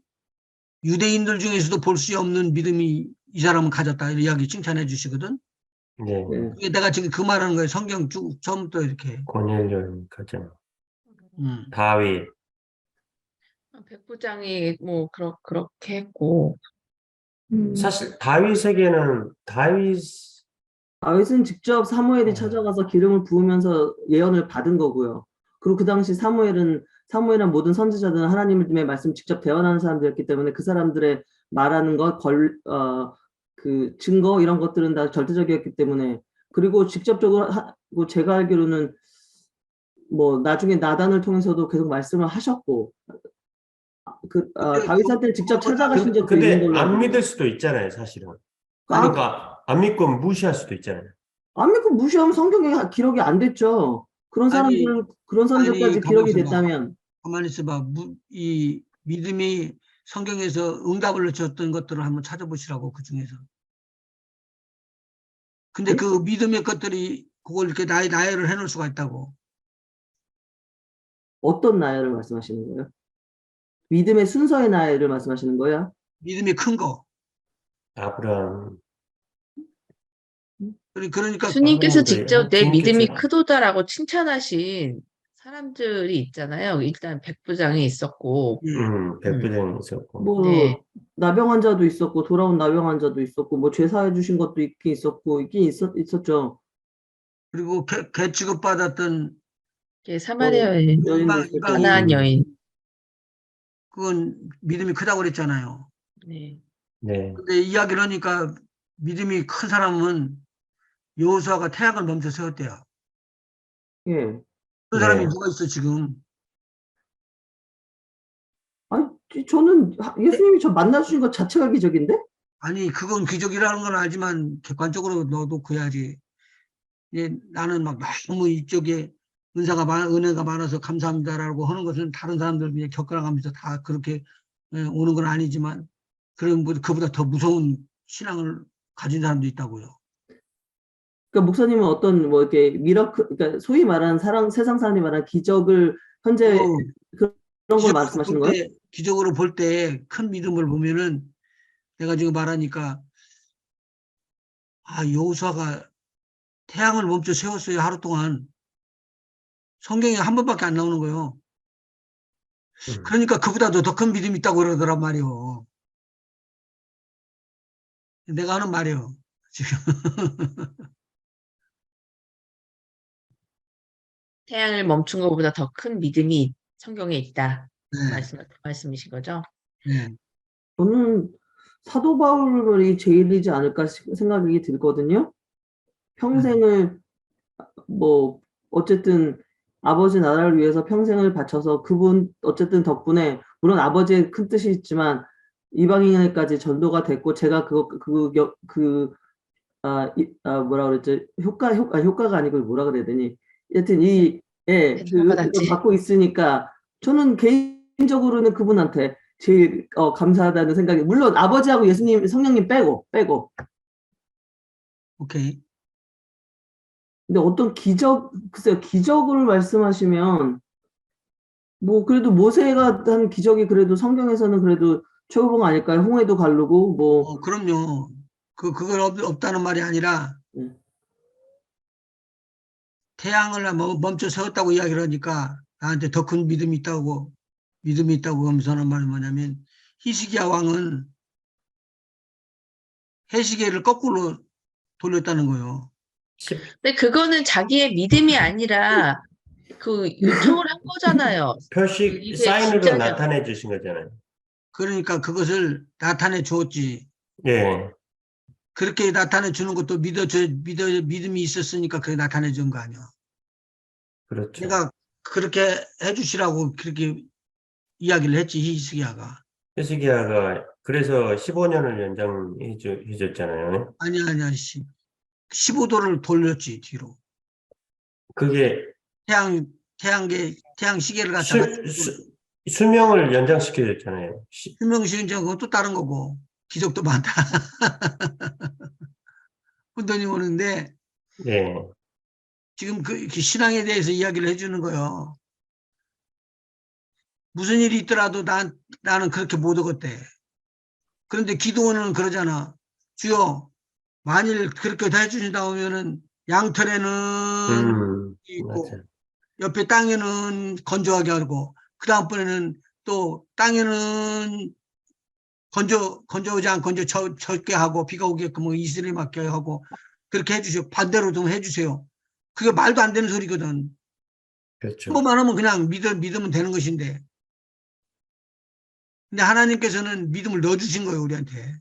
Speaker 1: 유대인들 중에서도 볼 수 없는 믿음이 이 사람은 가졌다. 이런 이야기 칭찬해 주시거든.
Speaker 2: 네.
Speaker 4: 네.
Speaker 1: 그게 내가 지금 그 말하는 거예요. 성경 쭉 처음부터 이렇게.
Speaker 2: 고넬료 가정.
Speaker 1: 음.
Speaker 2: 다윗.
Speaker 3: 백부장이 뭐 그렇게 했고
Speaker 2: 사실 다윗에게는
Speaker 4: 다윗은 직접 사무엘이 찾아가서 기름을 부으면서 예언을 받은 거고요. 그리고 그 당시 사무엘은 모든 선지자들은 하나님의 말씀 직접 대언하는 사람들이었기 때문에 그 사람들의 말하는 것, 그 증거 이런 것들은 다 절대적이었기 때문에 그리고 직접적으로 제가 알기로는 뭐 나중에 나단을 통해서도 계속 말씀을 하셨고 다윗한테 직접 찾아가신 적도 있는
Speaker 2: 근데
Speaker 4: 걸로
Speaker 2: 안
Speaker 4: 알고
Speaker 2: 믿을 수도 있잖아요, 사실은.
Speaker 4: 아,
Speaker 2: 그러니까 안 믿고 무시할 수도 있잖아요.
Speaker 4: 안 믿고 무시하면 성경에 기록이 안 됐죠. 그런 사람들까지 기록이 됐다면
Speaker 1: 가만히 있어봐. 이 믿음이 성경에서 응답을 줬던 것들을 한번 찾아보시라고 그 중에서. 근데
Speaker 4: 네?
Speaker 1: 그 믿음의 것들이 그걸 이렇게 나열을 해놓을 수가 있다고.
Speaker 4: 어떤 나열을 말씀하시는 거예요? 믿음의 순서의 나열을 말씀하시는 거예요?
Speaker 1: 믿음이 큰 거.
Speaker 2: 아브라함.
Speaker 1: 그러니까
Speaker 3: 주님께서
Speaker 2: 아브라함도
Speaker 3: 직접 내
Speaker 2: 주님께서-
Speaker 3: 믿음이 크도다라고 칭찬하신 사람들이 있잖아요. 일단 백부장이 있었고,
Speaker 2: 백부장이 있었고.
Speaker 4: 뭐
Speaker 3: 네.
Speaker 4: 나병 환자도 있었고 돌아온 나병 환자도 있었고 뭐 죄 사해 주신 것도 있긴 있었고 있었죠.
Speaker 1: 그리고 개 취급받았던
Speaker 3: 사마리아 여인,
Speaker 4: 여인도 있었고.
Speaker 3: 가나안 여인.
Speaker 1: 그건 믿음이 크다고 그랬잖아요.
Speaker 3: 네.
Speaker 2: 네.
Speaker 1: 근데 이야기를 하니까 믿음이 큰 사람은 여호수아가 태양을 멈춰 세웠대요.
Speaker 4: 예.
Speaker 1: 그 사람이
Speaker 2: 네.
Speaker 1: 누가 있어 지금?
Speaker 4: 아니 저는 예수님이 저 만나 주신 것 자체가 기적인데?
Speaker 1: 아니 그건 기적이라는 건 알지만 객관적으로 너도 그야지. 나는 막 너무 이쪽에 은혜가 많아서 감사합니다라고 하는 것은 다른 사람들 그냥 겪어나가면서 다 그렇게 오는 건 아니지만 그런 그보다 더 무서운 신앙을 가진 사람도 있다고요.
Speaker 4: 그러니까 목사님은 어떤 뭐 이렇게 미러클 그러니까 소위 말하는 세상 사람이 말하는 기적을 현재 그런 걸 말씀하시는 거예요?
Speaker 1: 기적으로 볼 때 큰 믿음을 보면은 내가 지금 말하니까 여호수아가 태양을 멈춰 세웠어요. 하루 동안. 성경에 한 번밖에 안 나오는 거예요. 그러니까 그보다도 더 큰 믿음이 있다고 그러더란 말이에요. 내가 하는 말이에요. 지금.
Speaker 3: 태양을 멈춘 것보다 더 큰 믿음이 성경에 있다.
Speaker 1: 네.
Speaker 3: 말씀이신 거죠?
Speaker 1: 네.
Speaker 4: 저는 사도 바울이 제일이지 않을까 생각이 들거든요. 평생을 뭐 어쨌든 아버지 나라를 위해서 평생을 바쳐서 그분 어쨌든 물론 아버지의 큰 뜻이 있지만 이방인에까지 전도가 됐고 제가 뭐라 그랬지 효과가 아니고 뭐라 그래야 되니 여튼 그걸 받고 있으니까 저는 개인적으로는 그분한테 제일 감사하다는 생각이, 물론 아버지하고 예수님, 성령님 빼고.
Speaker 1: 오케이.
Speaker 4: 근데 어떤 글쎄요, 기적을 말씀하시면, 뭐, 그래도 모세가 한 기적이 그래도 성경에서는 그래도 최고봉 아닐까요? 홍해도 가르고, 뭐,
Speaker 1: 그럼요. 그걸 없다는 말이 아니라
Speaker 4: 음,
Speaker 1: 태양을 멈춰 세웠다고 이야기를 하니까 나한테 더 큰 믿음이 있다고 하면서 하는 말은 뭐냐면 히스기야 왕은 해시계를 거꾸로 돌렸다는 거예요.
Speaker 3: 근데 그거는 자기의 믿음이 아니라 그 요청을 한 거잖아요.
Speaker 2: 표식
Speaker 3: 이게
Speaker 2: 사인으로
Speaker 3: 진짜냐?
Speaker 2: 나타내 주신 거잖아요.
Speaker 1: 그러니까 그것을 나타내 주었지.
Speaker 2: 예,
Speaker 1: 그렇게 나타내 주는 것도 믿음이 있었으니까 그렇게 나타내 준 거 아니야.
Speaker 2: 그렇죠.
Speaker 1: 내가 그렇게 해주시라고 그렇게 이야기를 했지, 히스기야가.
Speaker 2: 히스기야가 그래서 15년을 연장해 줬잖아요.
Speaker 1: 아니야. 15도를 돌렸지, 뒤로.
Speaker 2: 그게
Speaker 1: 태양 시계를 갖다가
Speaker 2: 수명을 연장시켜 줬잖아요.
Speaker 1: 휴명시은 그건 또 다른 거고, 기적도 많다. 혼돈이 오는데,
Speaker 2: 예,
Speaker 1: 지금 그 신앙에 대해서 이야기를 해주는 거요. 무슨 일이 있더라도 나는 그렇게 못 얻었대. 그런데 기도원은 그러잖아. 주여, 만일 그렇게 다 해주신다 하면은 양털에는 있고,
Speaker 2: 맞아요.
Speaker 1: 옆에 땅에는 건조하게 하고, 그 다음번에는 또 땅에는 건조하지 않고 적게 하고, 비가 오게끔 이슬이 맞게 하고, 그렇게 해주세요. 반대로 좀 해주세요. 그게 말도 안 되는 소리거든.
Speaker 2: 그렇죠.
Speaker 1: 그거만 하면 그냥 믿으면 되는 것인데. 근데 하나님께서는 믿음을 넣어주신 거예요, 우리한테.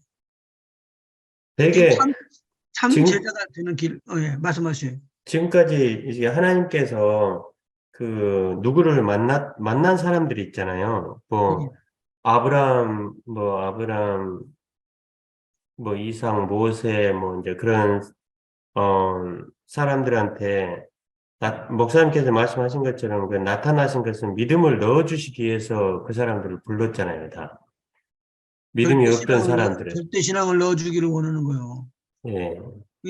Speaker 2: 되게
Speaker 1: 참
Speaker 2: 지금
Speaker 1: 제자가 되는 길, 예, 말씀하세요.
Speaker 2: 지금까지 이제 하나님께서 그 누구를 만난 사람들이 있잖아요.
Speaker 1: 예.
Speaker 2: 뭐 아브람, 뭐 이상, 모세, 뭐 이제 그런 사람들한테 목사님께서 말씀하신 것처럼 그 나타나신 것은 믿음을 넣어주시기 위해서 그 사람들을 불렀잖아요, 다. 믿음이 없던 사람들을.
Speaker 1: 절대 신앙을 넣어주기를 원하는 거예요.
Speaker 2: 예,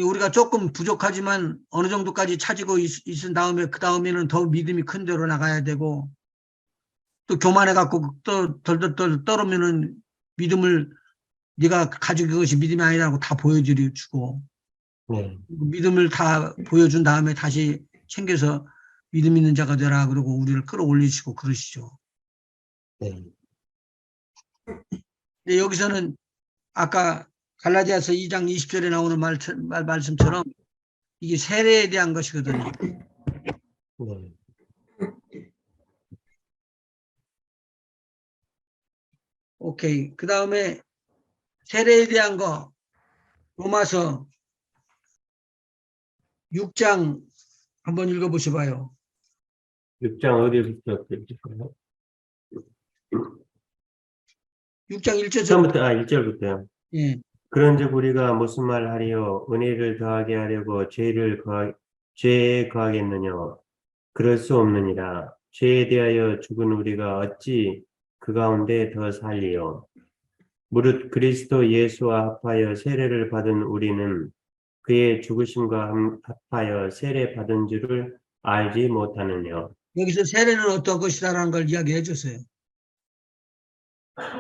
Speaker 1: 우리가 조금 부족하지만 어느 정도까지 차지고 있은 다음에 그 다음에는 더 믿음이 큰 데로 나가야 되고 또 교만해갖고 또 덜덜덜 떨으면은 믿음을 네가 가지고 그것이 믿음이 아니라고 다 보여주고
Speaker 2: 네,
Speaker 1: 믿음을 다 보여준 다음에 다시 챙겨서 믿음 있는 자가 되라 그러고 우리를 끌어올리시고 그러시죠.
Speaker 2: 네.
Speaker 1: 근데 여기서는 아까 갈라디아서 2장 20절에 나오는 말씀처럼 이게 세례에 대한 것이거든요.
Speaker 2: 네.
Speaker 1: 오케이. 그 다음에 세례에 대한 거 로마서 6장 한번 읽어보셔봐요.
Speaker 2: 6장 어디부터 읽을까요?
Speaker 1: 6장 1절
Speaker 2: 처음부터 1절부터요.
Speaker 1: 예.
Speaker 2: 그런즉 우리가 무슨 말 하리요? 은혜를 더하게 하려고 죄에 거하겠느냐? 그럴 수 없느니라. 죄에 대하여 죽은 우리가 어찌 그 가운데 더 살리요? 무릇 그리스도 예수와 합하여 세례를 받은 우리는 그의 죽으심과 합하여 세례 받은 줄을 알지 못하느냐?
Speaker 1: 여기서 세례는 어떤 것이다라는 걸 이야기해 줬어요.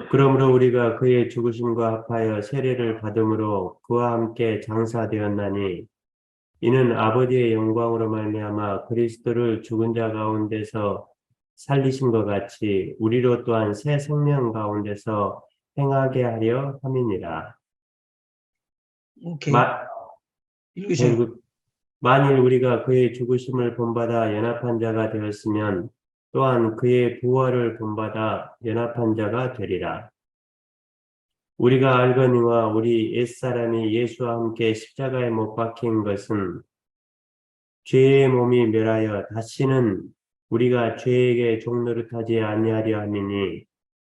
Speaker 2: 그러므로 우리가 그의 죽으심과 합하여 세례를 받음으로 그와 함께 장사되었나니 이는 아버지의 영광으로 말미암아 그리스도를 죽은 자 가운데서 살리신 것 같이 우리로 또한 새 생명 가운데서 행하게 하려 함이니라.
Speaker 1: 오케이. 읽으세요.
Speaker 2: 결국 만일 우리가 그의 죽으심을 본받아 연합한 자가 되었으면 또한 그의 부활을 본받아 연합한 자가 되리라. 우리가 알거니와 우리 옛사람이 예수와 함께 십자가에 못 박힌 것은 죄의 몸이 멸하여 다시는 우리가 죄에게 종노릇하지 아니하려 함이니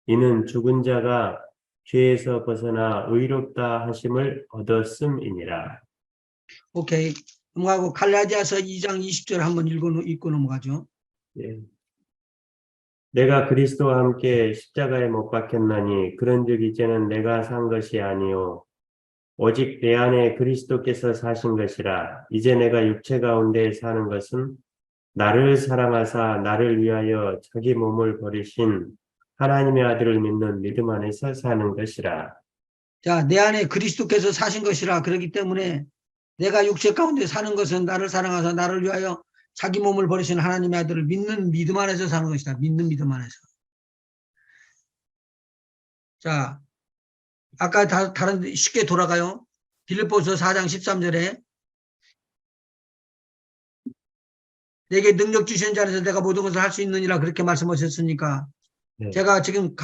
Speaker 2: 이는 죽은 자가 죄에서 벗어나 의롭다 하심을 얻었음이니라.
Speaker 1: 오케이. 넘어가고 갈라디아서 2장 20절 한번 읽고 넘어가죠.
Speaker 2: 예. 내가 그리스도와 함께 십자가에 못 박혔나니 그런즉 이제는 내가 산 것이 아니요 오직 내 안에 그리스도께서 사신 것이라. 이제 내가 육체 가운데 사는 것은 나를 사랑하사 나를 위하여 자기 몸을 버리신 하나님의 아들을 믿는 믿음 안에서 사는 것이라.
Speaker 1: 자, 내 안에 그리스도께서 사신 것이라. 그렇기 때문에 내가 육체 가운데 사는 것은 나를 사랑하사 나를 위하여 자기 몸을 버리신 하나님의 아들을 믿는 믿음 안에서 사는 것이다. 믿는 믿음 안에서. 자, 아까 다른 쉽게 돌아가요. 빌립보서 4장 13절에 내게 능력 주신 자 안에서 내가 모든 것을 할 수 있느니라 그렇게 말씀하셨으니까
Speaker 2: 네.
Speaker 1: 제가 지금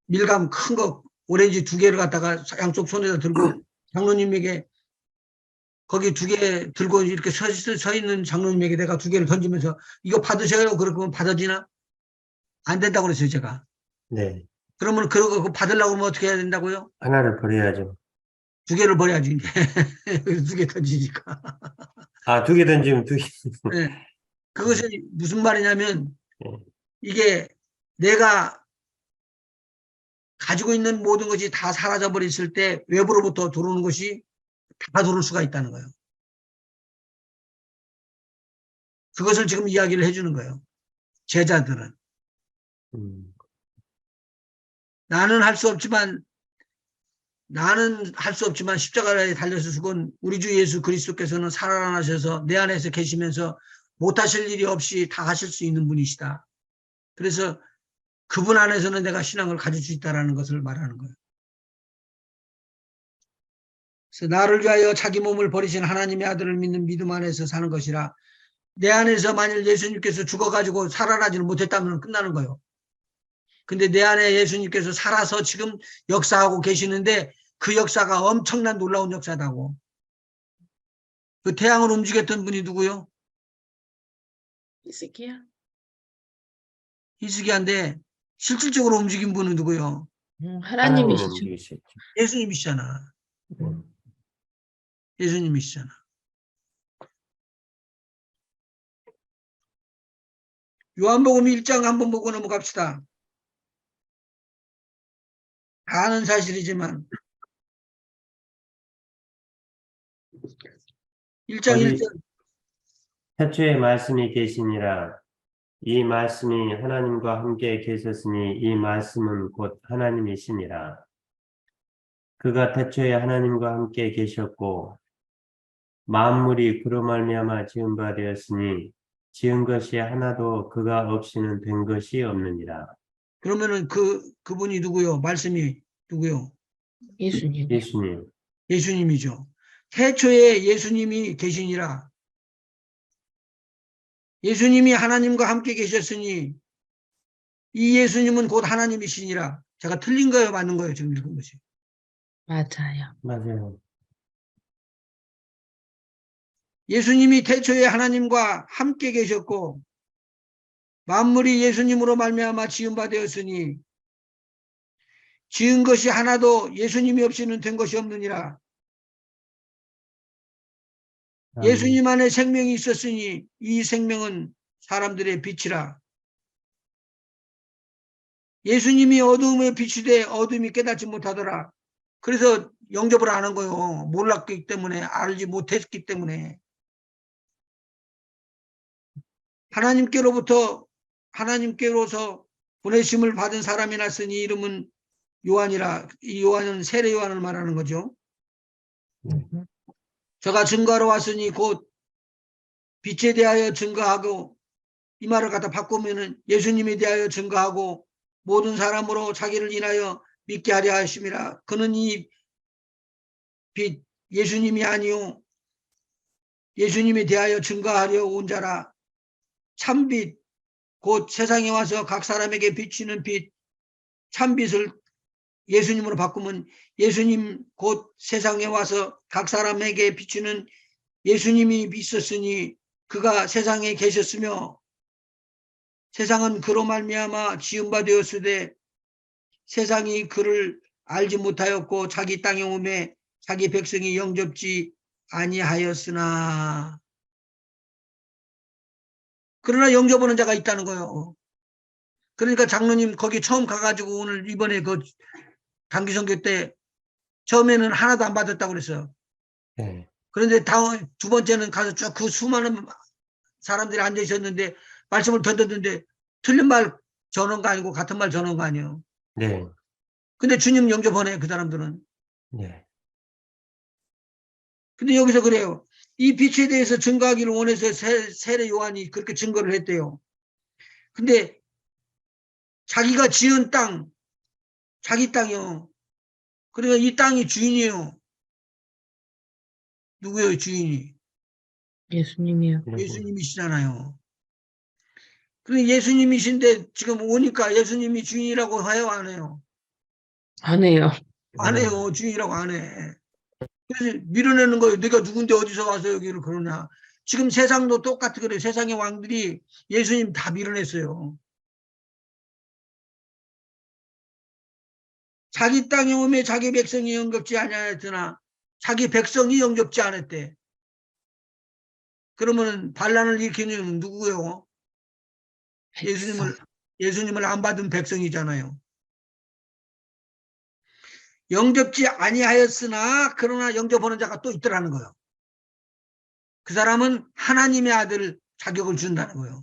Speaker 1: 밀감 큰 거 오렌지 2개를 갖다가 양쪽 손에다 들고 장로님에게 거기 2개 들고 이렇게 서 있는 장로님에게 내가 2개를 던지면서 이거 받으셔요. 그러면 받아지나? 안 된다고 그랬어요, 제가.
Speaker 2: 네.
Speaker 1: 그러면 그거 받으려고 하면 어떻게 해야 된다고요?
Speaker 2: 하나를 버려야죠.
Speaker 1: 2개를 버려야지, 이제. 2개 던지니까.
Speaker 2: 아, 2개 던지면 2개.
Speaker 1: 네. 그것이 무슨 말이냐면
Speaker 2: 네.
Speaker 1: 이게 내가 가지고 있는 모든 것이 다 사라져 버렸을 때 외부로부터 들어오는 것이 다 들어올 수가 있다는 거예요. 그것을 지금 이야기를 해주는 거예요. 제자들은. 나는 할 수 없지만 십자가에 달려서 죽은 우리 주 예수 그리스도께서는 살아나셔서 내 안에서 계시면서 못하실 일이 없이 다 하실 수 있는 분이시다. 그래서 그분 안에서는 내가 신앙을 가질 수 있다는 것을 말하는 거예요. 그래서 나를 위하여 자기 몸을 버리신 하나님의 아들을 믿는 믿음 안에서 사는 것이라. 내 안에서 만일 예수님께서 죽어가지고 살아나지는 못했다면 끝나는 거예요. 근데 내 안에 예수님께서 살아서 지금 역사하고 계시는데 그 역사가 엄청난 놀라운 역사다고. 그 태양을 움직였던 분이 누구요?
Speaker 3: 히스기야?
Speaker 1: 히스기야인데 실질적으로 움직인 분은 누구요?
Speaker 2: 하나님은
Speaker 3: 하나님이시죠.
Speaker 2: 움직이셨죠.
Speaker 1: 예수님이시잖아. 예수님이시잖아. 요한복음 1장 한번 보고 넘어갑시다. 다 아는 사실이지만 1장
Speaker 2: 거기
Speaker 1: 1절
Speaker 2: 태초에 말씀이 계시니라. 이 말씀이 하나님과 함께 계셨으니 이 말씀은 곧 하나님이시니라. 그가 태초에 하나님과 함께 계셨고 만물이 그로 말미암아 지은 바 되었으니 지은 것이 하나도 그가 없이는 된 것이 없느니라.
Speaker 1: 그러면은 그분이 누구요? 말씀이 누구요?
Speaker 3: 예수님.
Speaker 2: 예수님.
Speaker 1: 예수님이죠. 태초에 예수님이 계시니라. 예수님이 하나님과 함께 계셨으니 이 예수님은 곧 하나님이시니라. 제가 틀린 거예요? 맞는 거예요? 지금 읽은 것이.
Speaker 3: 맞아요.
Speaker 2: 맞아요.
Speaker 1: 예수님이 태초에 하나님과 함께 계셨고 만물이 예수님으로 말미암아 지은 바 되었으니 지은 것이 하나도 예수님이 없이는 된 것이 없느니라. 예수님 안에 생명이 있었으니 이 생명은 사람들의 빛이라. 예수님이 어둠의 빛이 돼 어둠이 깨닫지 못하더라. 그래서 영접을 안 한 거예요. 몰랐기 때문에, 알지 못했기 때문에. 하나님께로서 보내심을 받은 사람이 났으니 이름은 요한이라. 이 요한은 세례 요한을 말하는 거죠. 저가 증거하러 왔으니 곧 빛에 대하여 증거하고, 이 말을 갖다 바꾸면은 예수님에 대하여 증거하고 모든 사람으로 자기를 인하여 믿게 하려 하심이라. 그는 이 빛 예수님이 아니요 예수님에 대하여 증거하려 온 자라. 참빛 곧 세상에 와서 각 사람에게 비치는 빛, 참빛을 예수님으로 바꾸면 예수님 곧 세상에 와서 각 사람에게 비추는 예수님이 있었으니 그가 세상에 계셨으며 세상은 그로 말미암아 지은 바 되었으되 세상이 그를 알지 못하였고 자기 땅에 오매 자기 백성이 영접지 아니하였으나. 그러나 영접하는 자가 있다는 거예요. 그러니까 장로님 거기 처음 가가지고 오늘 이번에 그 단기 선교 때 처음에는 하나도 안 받았다고 그랬어요.
Speaker 2: 네.
Speaker 1: 그런데 다음 두 번째는 가서 쭉 그 수많은 사람들이 앉아 있었는데 말씀을 던졌는데 틀린 말 전한 거 아니고 같은 말 전한 거 아니에요.
Speaker 2: 네.
Speaker 1: 근데 주님 영접하네 그 사람들은.
Speaker 2: 네.
Speaker 1: 근데 여기서 그래요. 이 빛에 대해서 증거하기를 원해서 세례 요한이 그렇게 증거를 했대요. 근데 자기가 지은 땅, 자기 땅이요. 그러니까 이 땅이 주인이에요. 누구예요, 주인이?
Speaker 3: 예수님이요.
Speaker 2: 그리고
Speaker 1: 예수님이시잖아요. 그런데 예수님이신데 지금 오니까 예수님이 주인이라고 해요, 안 해요?
Speaker 3: 안 해요.
Speaker 1: 안 해요. 주인이라고 안 해. 그래서 밀어내는 거예요. 내가 누군데 어디서 와서 여기를 그러냐. 지금 세상도 똑같이 그래요. 세상의 왕들이 예수님 다 밀어냈어요. 자기 땅에 오매 자기 백성이 영접지 아니하였으나 자기 백성이 영접지 않았대. 그러면 반란을 일으키는 누구예요? 예수님을 안 받은 백성이잖아요. 영접지 아니하였으나 그러나 영접하는 자가 또 있더라는 거예요. 그 사람은 하나님의 아들 자격을 준다는 거예요.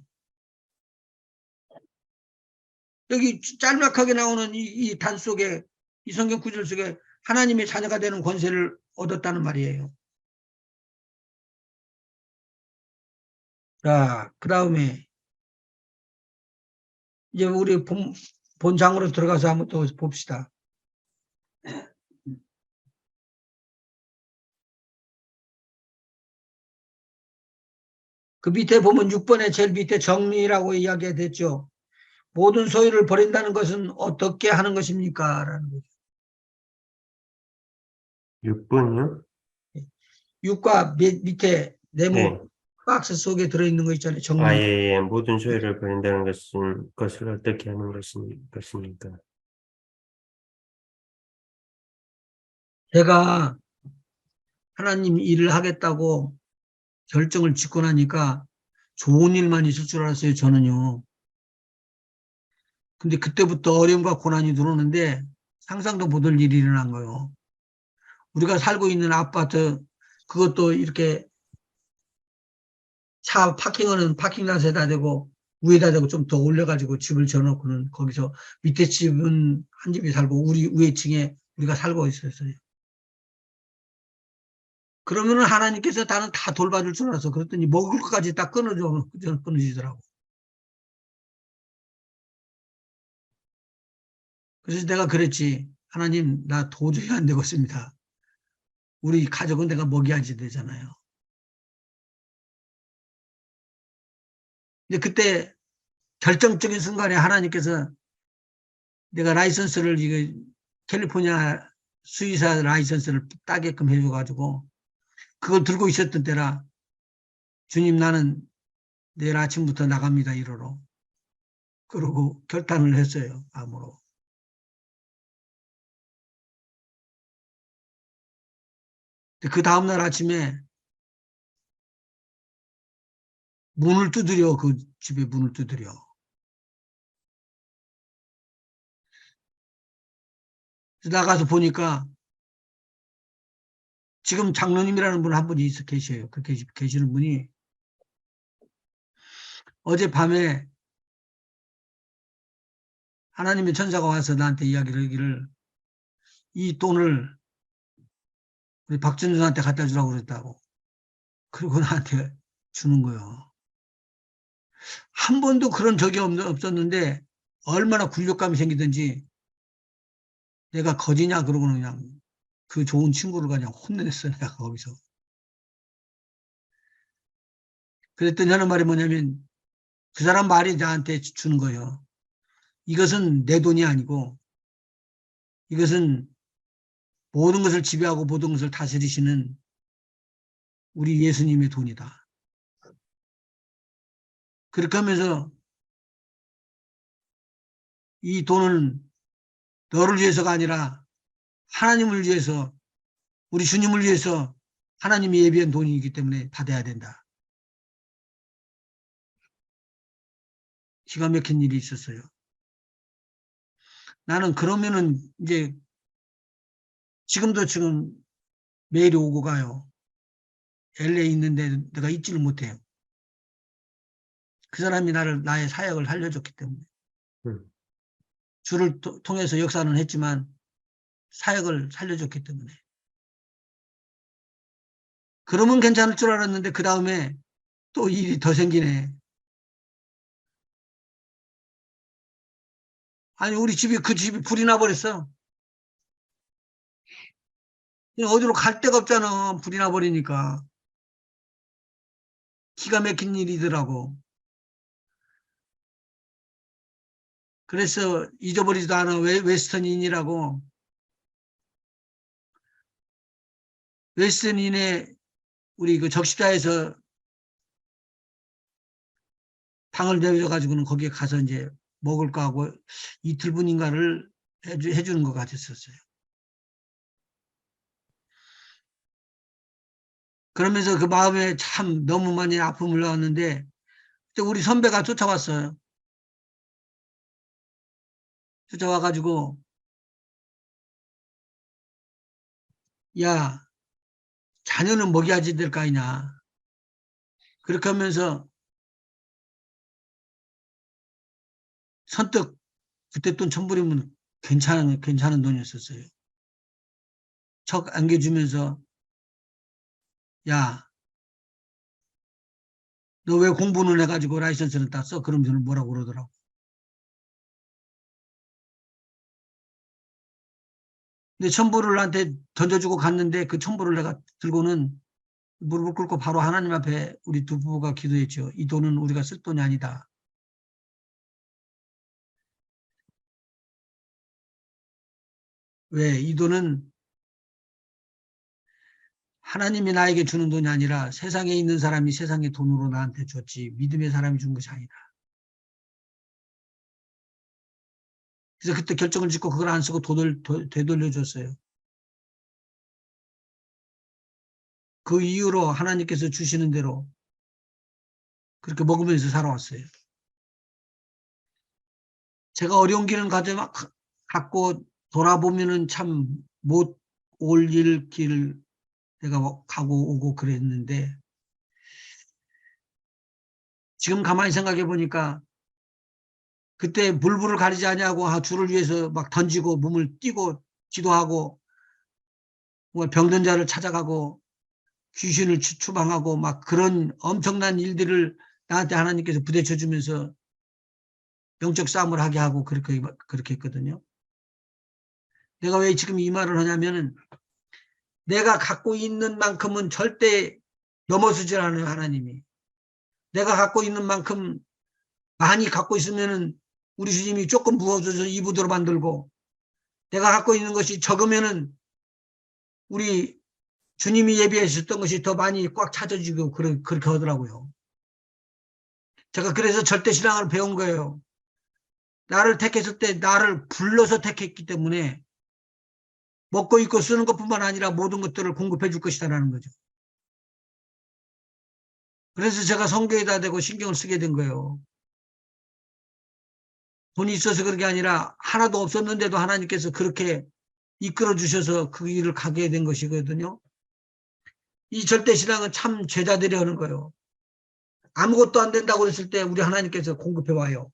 Speaker 1: 여기 짤막하게 나오는 이 단 속에 이 성경 구절 속에 하나님의 자녀가 되는 권세를 얻었다는 말이에요. 자, 그 다음에 이제 우리 본장으로 들어가서 한번 또 봅시다. 그 밑에 보면 6번에 제일 밑에 정리라고 이야기가 됐죠. 모든 소유를 버린다는 것은 어떻게 하는 것입니까? 라는 거죠.
Speaker 2: 6분이요?
Speaker 1: 6과 밑에 네모
Speaker 2: 네.
Speaker 1: 박스 속에 들어있는 거 있잖아요. 정리.
Speaker 2: 아, 예, 예. 모든 소유를 버린다는 것을 어떻게 하는 것입니까?
Speaker 1: 제가 하나님 일을 하겠다고 결정을 짓고 나니까 좋은 일만 있을 줄 알았어요. 저는요. 근데 그때부터 어려움과 고난이 들어오는데 상상도 못할 일이 일어난 거예요. 우리가 살고 있는 아파트 그것도 이렇게 차 파킹하는 파킹plat에다 대고 위에다 대고 좀 더 올려가지고 집을 지어놓고는 거기서 밑에 집은 한 집이 살고 우리 위에 층에 우리가 살고 있었어요. 그러면은 하나님께서 나는 다 돌봐줄 줄 알았어. 그랬더니 먹을 것까지 다 끊어지더라고. 그래서 내가 그랬지. 하나님, 나 도저히 안 되겠습니다. 우리 가족은 내가 먹여야지 되잖아요. 근데 그때 결정적인 순간에 하나님께서 내가 라이선스를 캘리포니아 수의사 라이선스를 따게끔 해줘가지고 그걸 들고 있었던 때라 주님 나는 내일 아침부터 나갑니다. 이러러. 그러고 결단을 했어요. 암으로. 그 다음날 아침에 문을 두드려. 그 집에 문을 두드려. 나가서 보니까 지금 장로님이라는 분 한 분이 계셔요. 그 계시는 분이 어젯밤에 하나님의 천사가 와서 나한테 이야기를 하기를 이 돈을 우리 박준준한테 갖다 주라고 그랬다고. 그리고 나한테 주는 거예요. 한 번도 그런 적이 없었는데 얼마나 굴욕감이 생기든지 내가 거지냐 그러고는 그냥 그 좋은 친구를 그냥 혼내냈어. 내가 거기서. 그랬더니 하는 말이 뭐냐면 그 사람 말이 나한테 주는 거예요. 이것은 내 돈이 아니고 이것은 모든 것을 지배하고 모든 것을 다스리시는 우리 예수님의 돈이다. 그렇게 하면서 이 돈은 너를 위해서가 아니라 하나님을 위해서 우리 주님을 위해서 하나님이 예비한 돈이기 때문에 받아야 된다. 기가 막힌 일이 있었어요. 나는 그러면은 이제 지금 메일이 오고 가요. LA 있는데 내가 있지를 못해요. 그 사람이 나의 사역을 살려줬기 때문에.
Speaker 2: 음.
Speaker 1: 주를 통해서 역사는 했지만 사역을 살려줬기 때문에. 그러면 괜찮을 줄 알았는데 그 다음에 또 일이 더 생기네. 아니 우리 그 집이 불이 나버렸어. 어디로 갈 데가 없잖아. 불이 나버리니까. 기가 막힌 일이더라고. 그래서 잊어버리지도 않아. 웨스턴인이라고. 웨스턴인에 우리 그 적십자에서 방을 내줘가지고는 거기에 가서 이제 먹을 거 하고 이틀분인가를 해주는 것 같았었어요. 그러면서 그 마음에 참 너무 많이 아픔을 낳았는데 그때 우리 선배가 쫓아왔어요. 쫓아와가지고 야 자녀는 먹여야지 될 거 아니냐. 그렇게 하면서 선뜻 그때 돈 1,000불이면 괜찮은 돈이었었어요. 척 안겨주면서 야 너 왜 공부는 해가지고 라이선스를 땄어? 그럼 저는 뭐라고 그러더라고. 근데 1,000불을 나한테 던져주고 갔는데 그 1,000불을 내가 들고는 무릎을 꿇고 바로 하나님 앞에 우리 두 부부가 기도했죠. 이 돈은 우리가 쓸 돈이 아니다. 왜? 이 돈은 하나님이 나에게 주는 돈이 아니라 세상에 있는 사람이 세상의 돈으로 나한테 줬지 믿음의 사람이 준 것이 아니다. 그래서 그때 결정을 짓고 그걸 안 쓰고 돈을 되돌려줬어요. 그 이후로 하나님께서 주시는 대로 그렇게 먹으면서 살아왔어요. 제가 어려운 길을 갖고 돌아보면은 참 못 올릴 길 내가 가고 오고 그랬는데 지금 가만히 생각해 보니까 그때 물불을 가리지 않냐고 주를 위해서 막 던지고 몸을 띄고 기도하고 병든 자를 찾아가고 귀신을 추방하고 막 그런 엄청난 일들을 나한테 하나님께서 부대쳐 주면서 영적 싸움을 하게 하고 그렇게 했거든요. 내가 왜 지금 이 말을 하냐면은 내가 갖고 있는 만큼은 절대 넘어서질 않아요, 하나님이. 내가 갖고 있는 만큼 많이 갖고 있으면은 우리 주님이 조금 부어줘서 이부도로 만들고 내가 갖고 있는 것이 적으면은 우리 주님이 예비하셨던 것이 더 많이 꽉 차져지고 그렇게 하더라고요. 제가 그래서 절대신앙을 배운 거예요. 나를 택했을 때 나를 불러서 택했기 때문에 먹고 입고 쓰는 것뿐만 아니라 모든 것들을 공급해 줄 것이다라는 거죠. 그래서 제가 성경에다 대고 신경을 쓰게 된 거예요. 돈이 있어서 그런 게 아니라 하나도 없었는데도 하나님께서 그렇게 이끌어 주셔서 그 일을 가게 된 것이거든요. 이 절대신앙은 참 제자들이 하는 거예요. 아무것도 안 된다고 그랬을 때 우리 하나님께서 공급해 와요.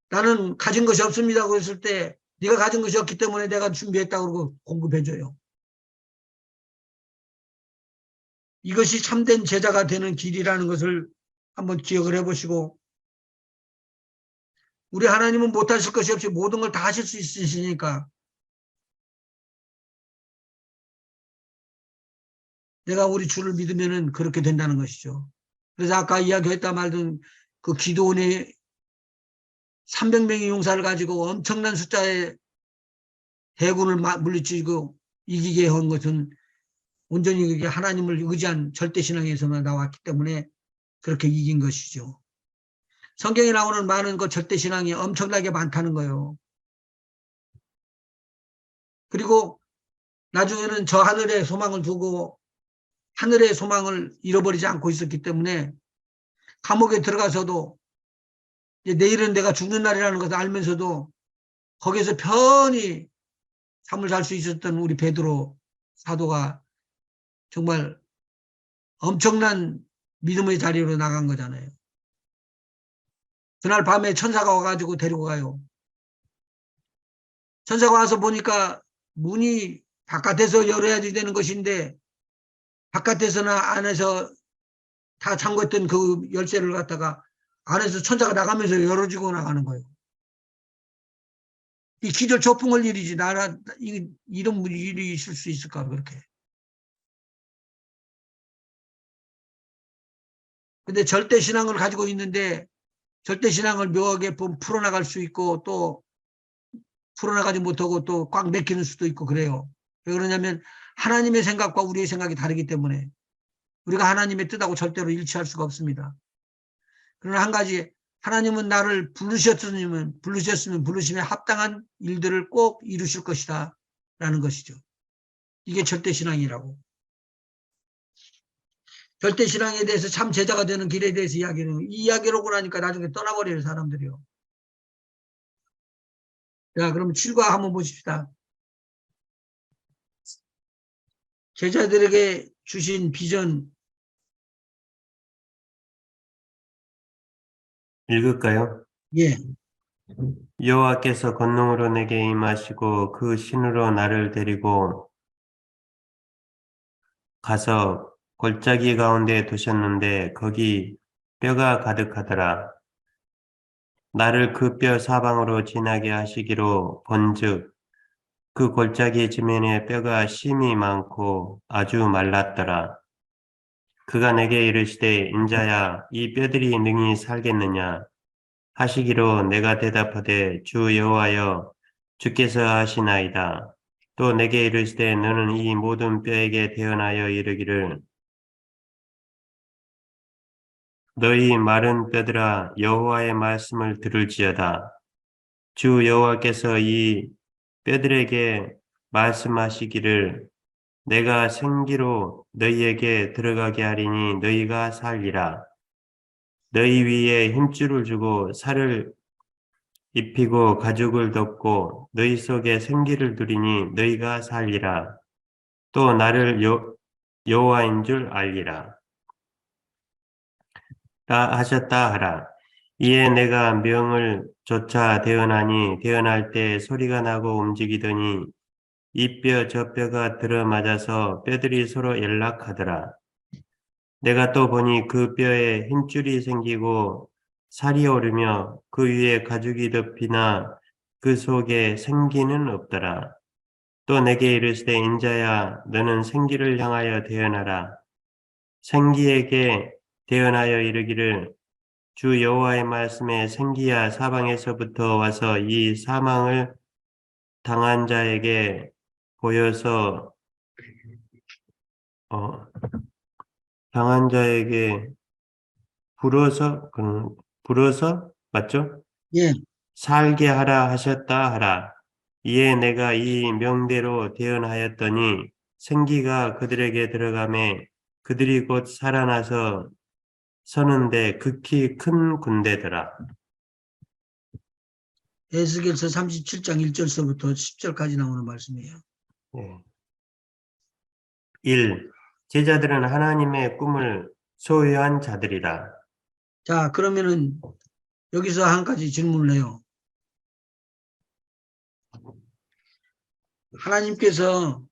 Speaker 1: 나는 가진 것이 없습니다 그랬을 때 네가 가진 것이 없기 때문에 내가 준비했다고 그러고 공급해줘요. 이것이 참된 제자가 되는 길이라는 것을 한번 기억을 해보시고 우리 하나님은 못하실 것이 없이 모든 걸 다 하실 수 있으시니까 내가 우리 주를 믿으면 그렇게 된다는 것이죠. 그래서 아까 이야기했다 말던 그 기도원의 300명의 용사를 가지고 엄청난 숫자의 해군을 물리치고 이기게 한 것은 온전히 그게 하나님을 의지한 절대신앙에서만 나왔기 때문에 그렇게 이긴 것이죠. 성경에 나오는 많은 그 절대신앙이 엄청나게 많다는 거예요. 그리고 나중에는 저 하늘에 소망을 두고 하늘의 소망을 잃어버리지 않고 있었기 때문에 감옥에 들어가서도 이제 내일은 내가 죽는 날이라는 것을 알면서도 거기서 편히 잠을 잘 수 있었던 우리 베드로 사도가 정말 엄청난 믿음의 자리로 나간 거잖아요. 그날 밤에 천사가 와가지고 데리고 가요. 천사가 와서 보니까 문이 바깥에서 열어야지 되는 것인데 바깥에서나 안에서 다 잠궜던 그 열쇠를 갖다가 안에서 천사가 나가면서 열어주고 나가는 거예요. 이 기절 초풍할 일이지. 나라 이런 일이 있을 수 있을까 그렇게. 근데 절대 신앙을 가지고 있는데 절대 신앙을 묘하게 풀어나갈 수 있고 또 풀어나가지 못하고 또 꽉 맥히는 수도 있고 그래요. 왜 그러냐면 하나님의 생각과 우리의 생각이 다르기 때문에 우리가 하나님의 뜻하고 절대로 일치할 수가 없습니다. 그러나 한 가지 하나님은 나를 부르셨으면 부르심에 합당한 일들을 꼭 이루실 것이다 라는 것이죠. 이게 절대신앙이라고. 절대신앙에 대해서 참 제자가 되는 길에 대해서 이 이야기를 오고 나니까 나중에 떠나버려요 사람들이요. 자, 그럼 7과 한번 보십시다. 제자들에게 주신 비전.
Speaker 2: 읽을까요?
Speaker 1: 예.
Speaker 2: 여호와께서 권능으로 내게 임하시고 그 신으로 나를 데리고 가서 골짜기 가운데 두셨는데 거기 뼈가 가득하더라. 나를 그 뼈 사방으로 지나게 하시기로 본즉 그 골짜기 지면에 뼈가 심이 많고 아주 말랐더라. 그가 내게 이르시되 인자야 이 뼈들이 능히 살겠느냐 하시기로 내가 대답하되 주 여호와여 주께서 하시나이다. 또 내게 이르시되 너는 이 모든 뼈에게 대언하여 이르기를 너희 마른 뼈들아 여호와의 말씀을 들을지어다. 주 여호와께서 이 뼈들에게 말씀하시기를 내가 생기로 너희에게 들어가게 하리니 너희가 살리라. 너희 위에 힘줄을 주고 살을 입히고 가죽을 덮고 너희 속에 생기를 두리니 너희가 살리라. 또 나를 여호와인 줄 알리라. 라 하셨다 하라. 이에 내가 명을 조차 대언하니 대언할 때 소리가 나고 움직이더니 이 뼈 저 뼈가 들어맞아서 뼈들이 서로 연락하더라. 내가 또 보니 그 뼈에 힘줄이 생기고 살이 오르며 그 위에 가죽이 덮이나 그 속에 생기는 없더라. 또 내게 이르시되 인자야 너는 생기를 향하여 대언하라. 생기에게 대언하여 이르기를 주 여호와의 말씀에 생기야 사방에서부터 와서 이 사망을 당한 자에게 보여서 당한 자에게 불어서 맞죠?
Speaker 1: 예.
Speaker 2: 살게 하라 하셨다 하라. 이에 내가 이 명대로 대언하였더니 생기가 그들에게 들어가매 그들이 곧 살아나서 서는데 극히 큰 군대더라.
Speaker 1: 에스겔서 37장 1절서부터 10절까지 나오는 말씀이에요.
Speaker 2: 1. 제자들은 하나님의 꿈을 소유한 자들이다.
Speaker 1: 자, 그러면은 여기서 한 가지 질문을 해요. 하나님께서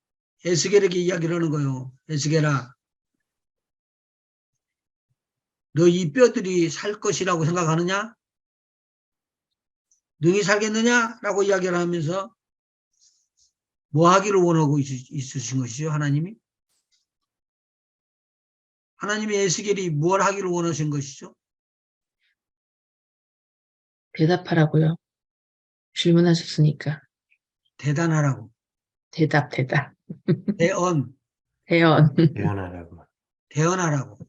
Speaker 1: 에스겔에게 이야기를 하는 거예요. 에스겔아, 너 이 뼈들이 살 것이라고 생각하느냐? 능히 살겠느냐? 라고 이야기를 하면서 뭐 하기를 원하고 있으신 것이죠, 하나님이? 하나님이 에스겔이 뭘 하기를 원하신 것이죠?
Speaker 3: 대답하라고요. 질문하셨으니까.
Speaker 1: 대단하라고.
Speaker 3: 대답.
Speaker 1: 대언,
Speaker 3: 대언.
Speaker 2: 대언하라고.
Speaker 1: 대언하라고.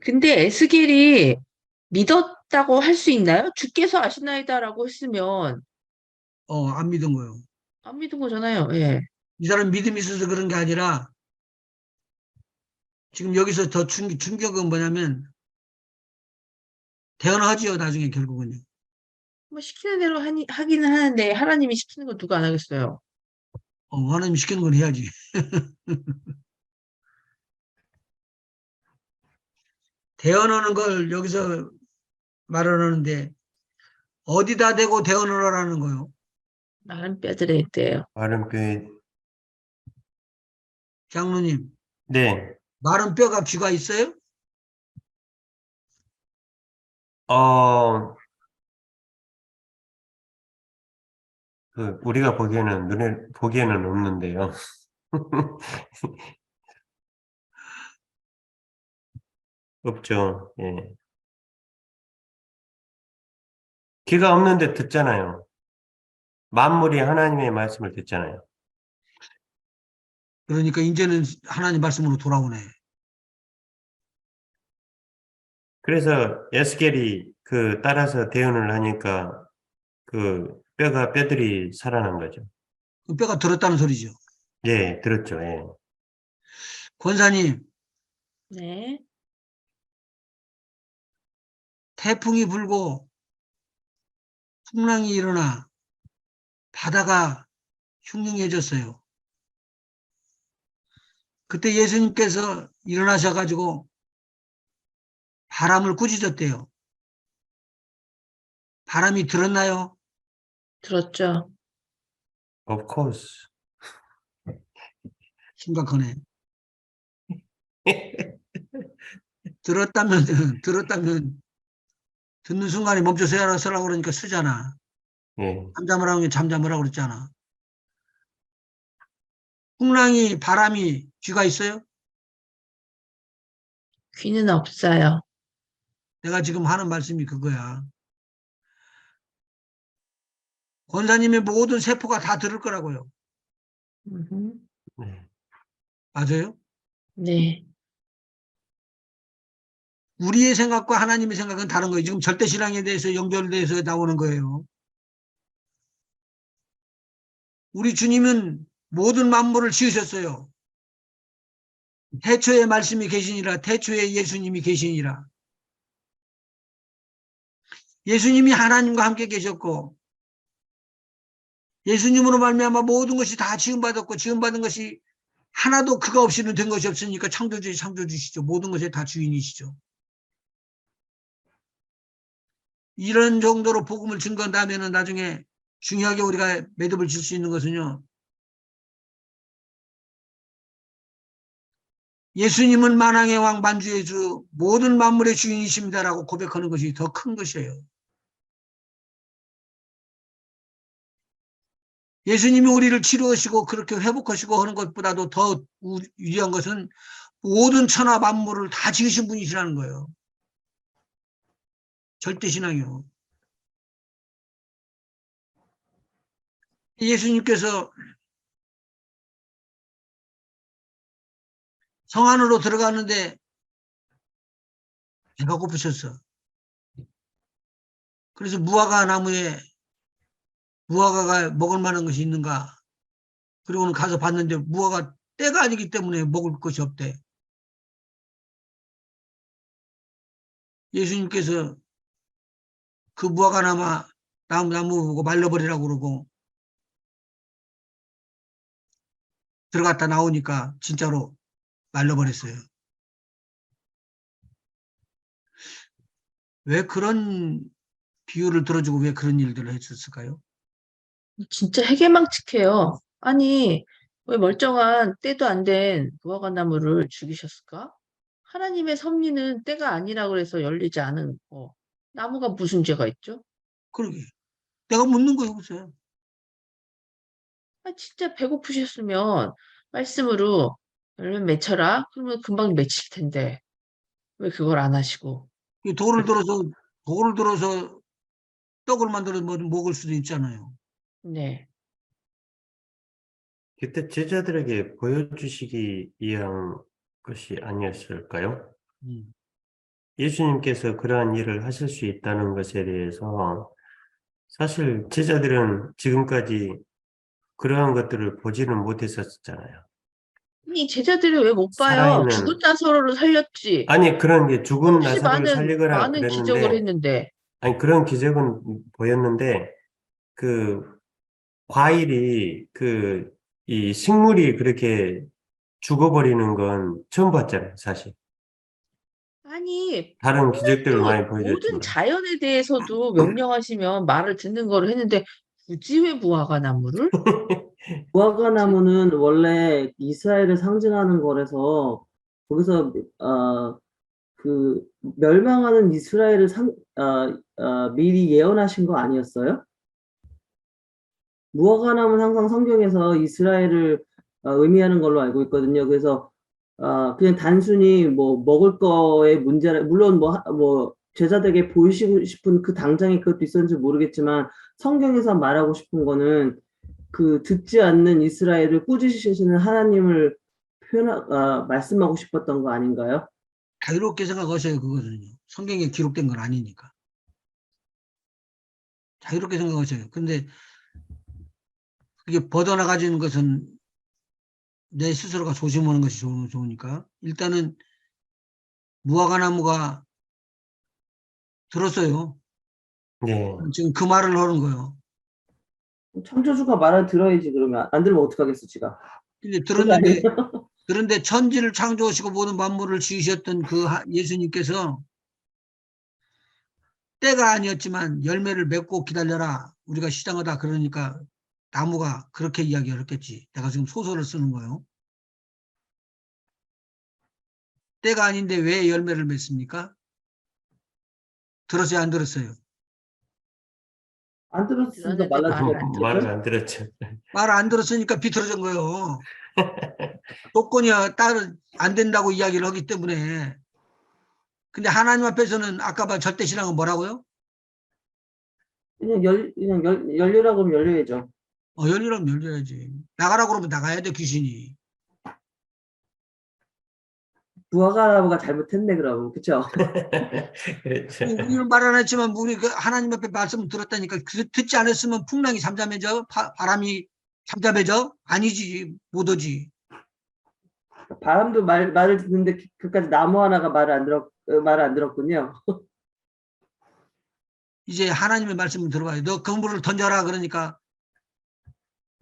Speaker 3: 근데 에스겔이 믿었다고 할 수 있나요? 주께서 아시나이다라고 했으면
Speaker 1: 안 믿은 거예요.
Speaker 3: 안 믿은 거잖아요. 예.
Speaker 1: 이 사람 믿음이 있어서 그런 게 아니라 지금 여기서 더 충격은 뭐냐면 대언하지요, 나중에 결국은요.
Speaker 3: 뭐 시키는 대로 하기는 하는데 하나님이 시키는 거 누가 안 하겠어요?
Speaker 1: 하나님 시키는 건 해야지. 대언하는 걸 여기서 말하는데 어디다 대고 대언을 하라는 거요?
Speaker 3: 마른 뼈들에 있대요.
Speaker 2: 마른 뼈에,
Speaker 1: 장로님,
Speaker 2: 네,
Speaker 1: 마른 뼈가 쥐가 있어요?
Speaker 2: 어, 우리가 보기에는 없는데요. 없죠. 예. 귀가 없는데 듣잖아요. 만물이 하나님의 말씀을 듣잖아요.
Speaker 1: 그러니까 이제는 하나님 말씀으로 돌아오네.
Speaker 2: 그래서 에스겔이 따라서 대언을 하니까 뼈들이 살아난 거죠.
Speaker 1: 그 뼈가 들었다는 소리죠.
Speaker 2: 예, 들었죠. 예.
Speaker 1: 권사님,
Speaker 3: 네.
Speaker 1: 태풍이 불고 풍랑이 일어나 바다가 흉흉해졌어요. 그때 예수님께서 일어나셔가지고 바람을 꾸짖었대요. 바람이 들었나요?
Speaker 3: 들었죠.
Speaker 2: Of course.
Speaker 1: 심각하네. 들었다면 듣는 순간에 멈춰 서라고 그러니까 쓰잖아.
Speaker 2: 예.
Speaker 1: 잠잠을 하면 잠잠을 하고 그랬잖아. 풍랑이 바람이 귀가 있어요?
Speaker 3: 귀는 없어요.
Speaker 1: 내가 지금 하는 말씀이 그거야. 권사님의 모든 세포가 다 들을 거라고요.
Speaker 3: 음흠.
Speaker 2: 네.
Speaker 1: 맞아요?
Speaker 3: 네.
Speaker 1: 우리의 생각과 하나님의 생각은 다른 거예요. 지금 절대신앙에 대해서 연결돼서 나오는 거예요. 우리 주님은 모든 만물을 지으셨어요. 태초에 말씀이 계시니라. 태초에 예수님이 계시니라. 예수님이 하나님과 함께 계셨고 예수님으로 말미암아 모든 것이 다 지음받았고 지음받은 것이 하나도 그가 없이는 된 것이 없으니까 창조주시죠. 모든 것의 다 주인이시죠. 이런 정도로 복음을 증거한다면 나중에 중요하게 우리가 매듭을 질 수 있는 것은요. 예수님은 만왕의 왕 만주의 주 모든 만물의 주인이십니다라고 고백하는 것이 더 큰 것이에요. 예수님이 우리를 치료하시고 그렇게 회복하시고 하는 것보다도 더 유리한 것은 모든 천하 만물을 다 지으신 분이시라는 거예요. 절대신앙이요. 예수님께서 성 안으로 들어갔는데 배가 고프셨어. 그래서 무화과 나무에 무화과가 먹을 만한 것이 있는가? 그리고는 가서 봤는데 무화과 때가 아니기 때문에 먹을 것이 없대. 예수님께서 그 무화과 나무 보고 말려버리라고 그러고 들어갔다 나오니까 진짜로 말려버렸어요. 왜 그런 비유를 들어주고 왜 그런 일들을 해줬을까요?
Speaker 3: 진짜 해괴망측해요. 아니, 왜 멀쩡한 때도 안 된 무화과나무를 죽이셨을까? 하나님의 섭리는 때가 아니라 그래서 열리지 않은 거. 나무가 무슨 죄가 있죠?
Speaker 1: 그러게. 내가 묻는 거예요, 보세요.
Speaker 3: 아, 진짜 배고프셨으면 말씀으로 얼른 맺혀라. 그러면 금방 맺힐 텐데. 왜 그걸 안 하시고.
Speaker 1: 이 돌을 들어서 떡을 만들어 먹을 수도 있잖아요.
Speaker 3: 네.
Speaker 2: 그때 제자들에게 보여주시기 위한 것이 아니었을까요?
Speaker 1: 음.
Speaker 2: 예수님께서 그러한 일을 하실 수 있다는 것에 대해서 사실 제자들은 지금까지 그러한 것들을 보지는 못했었잖아요.
Speaker 3: 이 제자들이 왜 못 봐요? 죽은
Speaker 2: 살아있는,
Speaker 3: 나사로를 살렸지.
Speaker 2: 아니, 그런 게 죽은
Speaker 3: 수없이
Speaker 2: 나사로를
Speaker 3: 많은
Speaker 2: 살리거나
Speaker 3: 기적을
Speaker 2: 그랬는데,
Speaker 3: 했는데.
Speaker 2: 아니, 그런 기적은 보였는데, 그, 과일이, 이 식물이 그렇게 죽어버리는 건 처음 봤잖아요, 사실.
Speaker 3: 아니,
Speaker 2: 다른 기적들을
Speaker 3: 하나님도
Speaker 2: 많이
Speaker 3: 모든
Speaker 2: 보여줬지만.
Speaker 3: 자연에 대해서도 명령하시면 말을 듣는 거를 했는데 굳이 왜 무화과 나무를?
Speaker 4: 무화과
Speaker 3: 제-
Speaker 4: 나무는 원래 이스라엘을 상징하는 거라서 거기서 그 멸망하는 이스라엘을 미리 예언하신 거 아니었어요? 무화과 나무는 항상 성경에서 이스라엘을 의미하는 걸로 알고 있거든요. 그래서 그냥 단순히 뭐 먹을 거의 문제라 물론 뭐 제자들에게 보이시고 싶은 그 당장에 그것도 있었는지 모르겠지만 성경에서 말하고 싶은 거는 그 듣지 않는 이스라엘을 꾸짖으시는 하나님을 말씀하고 싶었던 거 아닌가요?
Speaker 1: 자유롭게 생각하셔요, 그것은요. 성경에 기록된 건 아니니까. 자유롭게 생각하셔요. 근데 그게 벗어나가지는 것은 내 스스로가 조심하는 것이 좋으니까. 일단은 무화과 나무가 들었어요.
Speaker 2: 네.
Speaker 1: 지금 그 말을 하는 거예요.
Speaker 4: 창조주가 말을 들어야지. 그러면 안 들으면 어떡하겠어 지가.
Speaker 1: 근데
Speaker 4: 그거 아니에요?
Speaker 1: 그런데 천지를 창조하시고 모든 만물을 지으셨던 그 예수님께서 때가 아니었지만 열매를 맺고 기다려라. 우리가 시장하다 그러니까 나무가 그렇게 이야기를 했겠지. 내가 지금 소설을 쓰는 거예요. 때가 아닌데 왜 열매를 맺습니까? 들었어요, 안 들었어요?
Speaker 4: 안 들었으니까
Speaker 3: 들었는데 말을
Speaker 4: 말라주면
Speaker 3: 안
Speaker 2: 말을
Speaker 3: 듣죠.
Speaker 4: 되죠?
Speaker 2: 안 들었죠.
Speaker 1: 말 안 들었으니까 비틀어진 거예요. 조건이 따로 안 된다고 이야기를 하기 때문에. 근데 하나님 앞에서는 아까 봐 절대신앙은 뭐라고요?
Speaker 4: 그냥 열리라고 하면 열려야죠.
Speaker 1: 열리라면 열려야지. 나가라고 그러면 나가야 돼, 귀신이.
Speaker 4: 무화과 나무가 잘못했네 그럼 그쵸?
Speaker 2: 그렇죠.
Speaker 1: 우리는 말 안 했지만 우리 그 하나님 앞에 말씀을 들었다니까. 듣지 않았으면 풍랑이 잠잠해져? 바람이 잠잠해져? 아니지, 못 오지.
Speaker 4: 바람도 말을 듣는데 그까지 나무 하나가 말을 안 들었군요.
Speaker 1: 이제 하나님의 말씀을 들어봐요. 너 그물을 던져라 그러니까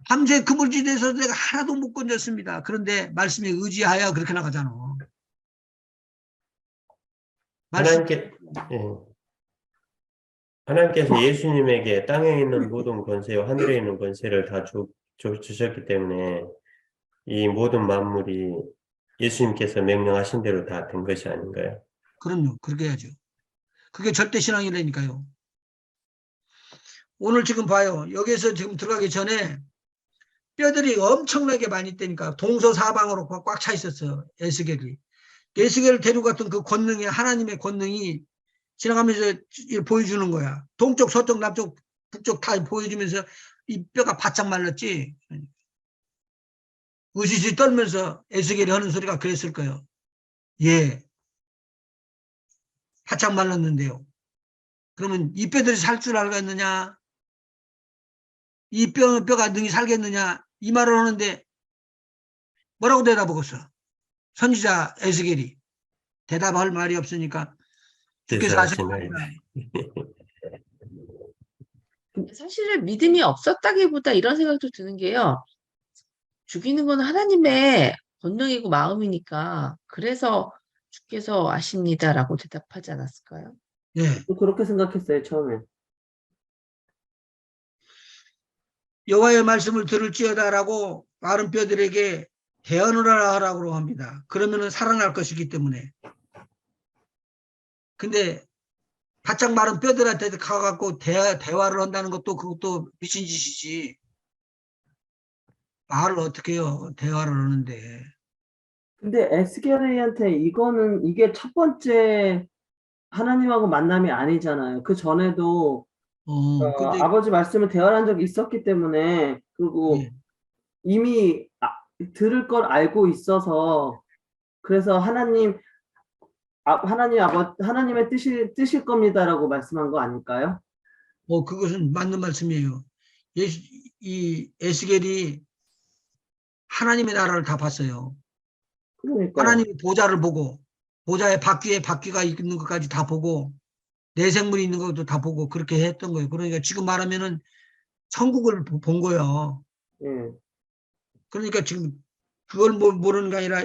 Speaker 1: 밤새 그물지대에서 내가 하나도 못 건졌습니다. 그런데 말씀에 의지하여 그렇게 나가잖아. 말씀.
Speaker 2: 하나님께, 예. 하나님께서 예수님에게 땅에 있는 모든 권세와 하늘에 있는 권세를 다 주셨기 때문에 이 모든 만물이 예수님께서 명령하신 대로 다 된 것이 아닌가요?
Speaker 1: 그럼요. 그렇게 해야죠. 그게 절대신앙이라니까요. 오늘 지금 봐요. 여기에서 지금 들어가기 전에 뼈들이 엄청나게 많이 떼니까 동서사방으로 꽉 차 있었어요. 에스겔이. 에스겔을 데리고 갔던 그 권능이 하나님의 권능이 지나가면서 보여주는 거야. 동쪽, 서쪽, 남쪽, 북쪽 다 보여주면서 이 뼈가 바짝 말랐지. 으시시 떨면서 에스겔이 하는 소리가 그랬을 거예요. 예, 바짝 말랐는데요. 그러면 이 뼈들이 살 줄 알겠느냐? 이 뼈가 능히 살겠느냐? 이 말을 하는데 뭐라고 대답하겠어? 선지자 에스겔이. 대답할 말이 없으니까 주께서 하신
Speaker 2: 대사하시나이다.
Speaker 1: 말이다.
Speaker 3: 사실은 믿음이 없었다기보다 이런 생각도 드는 게요. 죽이는 건 하나님의 본능이고 마음이니까 그래서 주께서 아십니다라고 대답하지 않았을까요?
Speaker 1: 예.
Speaker 4: 그렇게 생각했어요 처음에.
Speaker 1: 여호와의 말씀을 들을지어다라고 마른 뼈들에게 대언을 하라고 합니다. 그러면은 살아날 것이기 때문에. 근데 바짝 마른 뼈들한테 가갖고 대화를 한다는 것도 그것도 미친 짓이지. 말을 어떻게 해요? 대화를 하는데.
Speaker 4: 근데 에스겔한테 이게 첫 번째 하나님하고 만남이 아니잖아요. 그 전에도
Speaker 1: 근데
Speaker 4: 아버지 말씀을 대화한 적이 있었기 때문에 그리고
Speaker 1: 예.
Speaker 4: 이미 들을 걸 알고 있어서 그래서 하나님의 뜻일 겁니다라고 말씀한 거 아닐까요?
Speaker 1: 그것은 맞는 말씀이에요. 이 에스겔이 하나님의 나라를 다 봤어요.
Speaker 4: 그러니까요.
Speaker 1: 하나님의 보좌를 보고 보좌의 바퀴에 바퀴가 있는 것까지 다 보고 내생물이 있는 것도 다 보고 그렇게 했던 거예요. 그러니까 지금 말하면은 천국을 본 거예요. 그러니까 지금 그걸 모르는 게 아니라